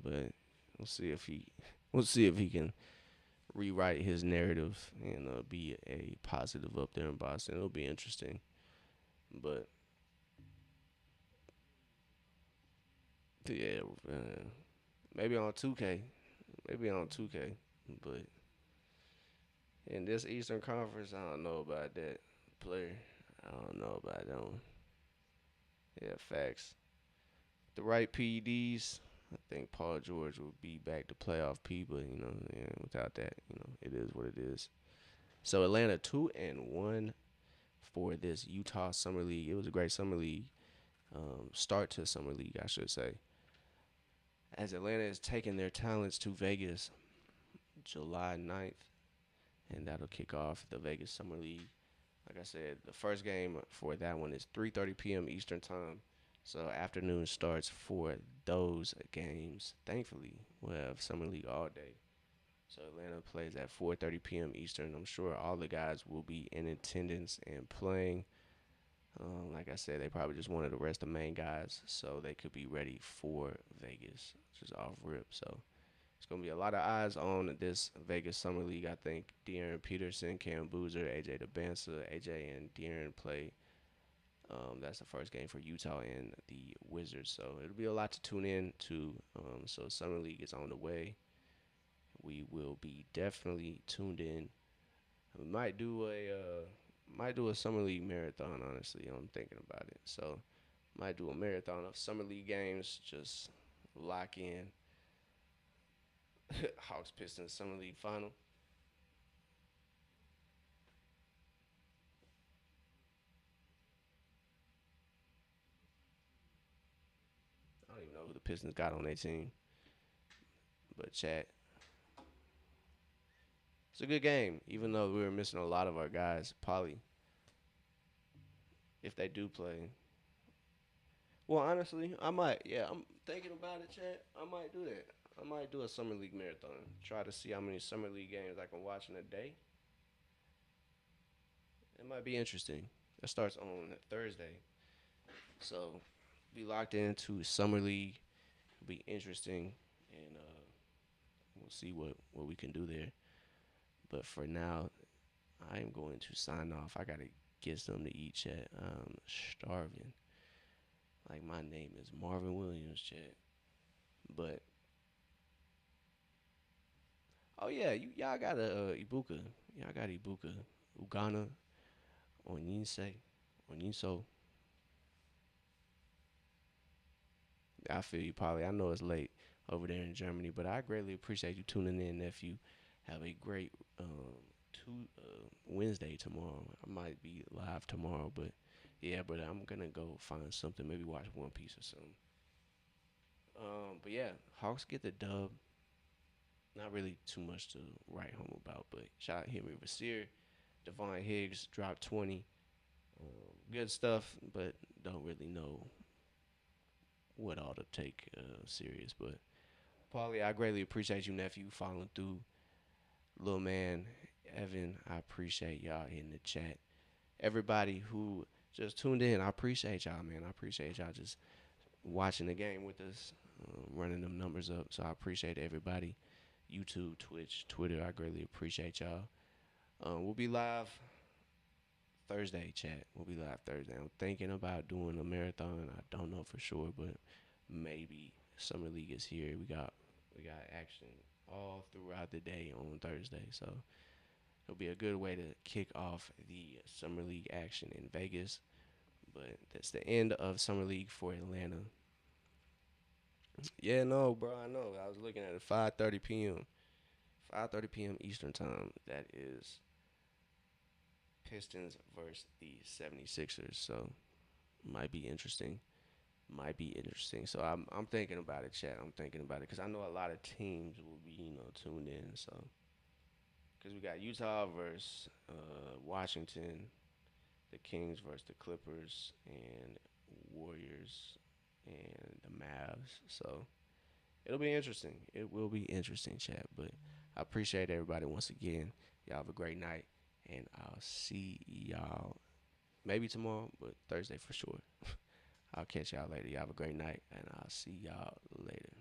but we'll see if he, we'll see if he can rewrite his narrative and be a positive up there in Boston. It'll be interesting, but yeah, maybe on 2K, maybe on 2K, but in this Eastern Conference, I don't know about that player. I don't know about that one. Yeah, facts. The right PEDs, I think Paul George will be back to playoff P, but yeah, without that, it is what it is. So Atlanta 2-1 for this Utah Summer League. It was a great Summer League start to Summer League, I should say. As Atlanta is taking their talents to Vegas July 9th, and that'll kick off the Vegas Summer League. Like I said, the first game for that one is 3:30 p.m. Eastern Time. So afternoon starts for those games. Thankfully, we'll have Summer League all day. So Atlanta plays at 4:30 p.m. Eastern. I'm sure all the guys will be in attendance and playing. Like I said, they probably just wanted to rest the main guys so they could be ready for Vegas, just off rip. So it's gonna be a lot of eyes on this Vegas Summer League. I think De'Aaron Peterson, Cam Boozer, AJ DeBansa, AJ and De'Aaron play. That's the first game for Utah and the Wizards, so it'll be a lot to tune in to. So Summer League is on the way. We will be definitely tuned in. We might do a Summer League marathon. Honestly, I'm thinking about it. So might do a marathon of Summer League games. Just lock in Hawks Pistons Summer League final. I don't even know who the Pistons got on their team, but chat. It's a good game, even though we were missing a lot of our guys. Probably if they do play. Well, honestly, I might. Yeah, I'm thinking about it, chat. I might do that. I might do a summer league marathon. Try to see how many summer league games I can watch in a day. It might be interesting. It starts on Thursday, so be locked into summer league. It'll be interesting, and we'll see what we can do there. But for now, I am going to sign off. I gotta get something to eat, chat. I'm starving. Like my name is Marvin Williams, chat. But oh yeah, y'all got a Ibuka. Y'all got Ibuka, Ugana, Onyinse, Onyinso. I feel you, Polly. I know it's late over there in Germany, but I greatly appreciate you tuning in, nephew. Have a great Wednesday tomorrow. I might be live tomorrow, but yeah, but I'm gonna go find something. Maybe watch One Piece or something. But yeah, Hawks get the dub. Not really too much to write home about, but shout out Henry Vassir. Devon Higgs dropped 20. Good stuff, but don't really know what all to take serious. But Paulie, I greatly appreciate you, nephew, following through. Little man, Evan, I appreciate y'all in the chat. Everybody who just tuned in, I appreciate y'all, man. I appreciate y'all just watching the game with us, running them numbers up. So I appreciate everybody. YouTube, Twitch, Twitter, I greatly appreciate y'all. We'll be live Thursday, chat. We'll be live Thursday. I'm thinking about doing a marathon. I don't know for sure, but maybe Summer League is here. We got action all throughout the day on Thursday, so it'll be a good way to kick off the Summer League action in Vegas. But that's the end of Summer League for Atlanta. Yeah, no, bro, I know. I was looking at it 5:30 p.m. 5:30 p.m. Eastern Time. That is Pistons versus the 76ers, so might be interesting. might be interesting. So I'm thinking about it, chat. I'm thinking about it because I know a lot of teams will be tuned in. So because we got Utah versus Washington, the Kings versus the Clippers, and Warriors and the Mavs. So it'll be interesting. It will be interesting, chat. But I appreciate everybody once again. Y'all have a great night, and I'll see y'all maybe tomorrow, but Thursday for sure. I'll catch y'all later. Y'all have a great night, and I'll see y'all later.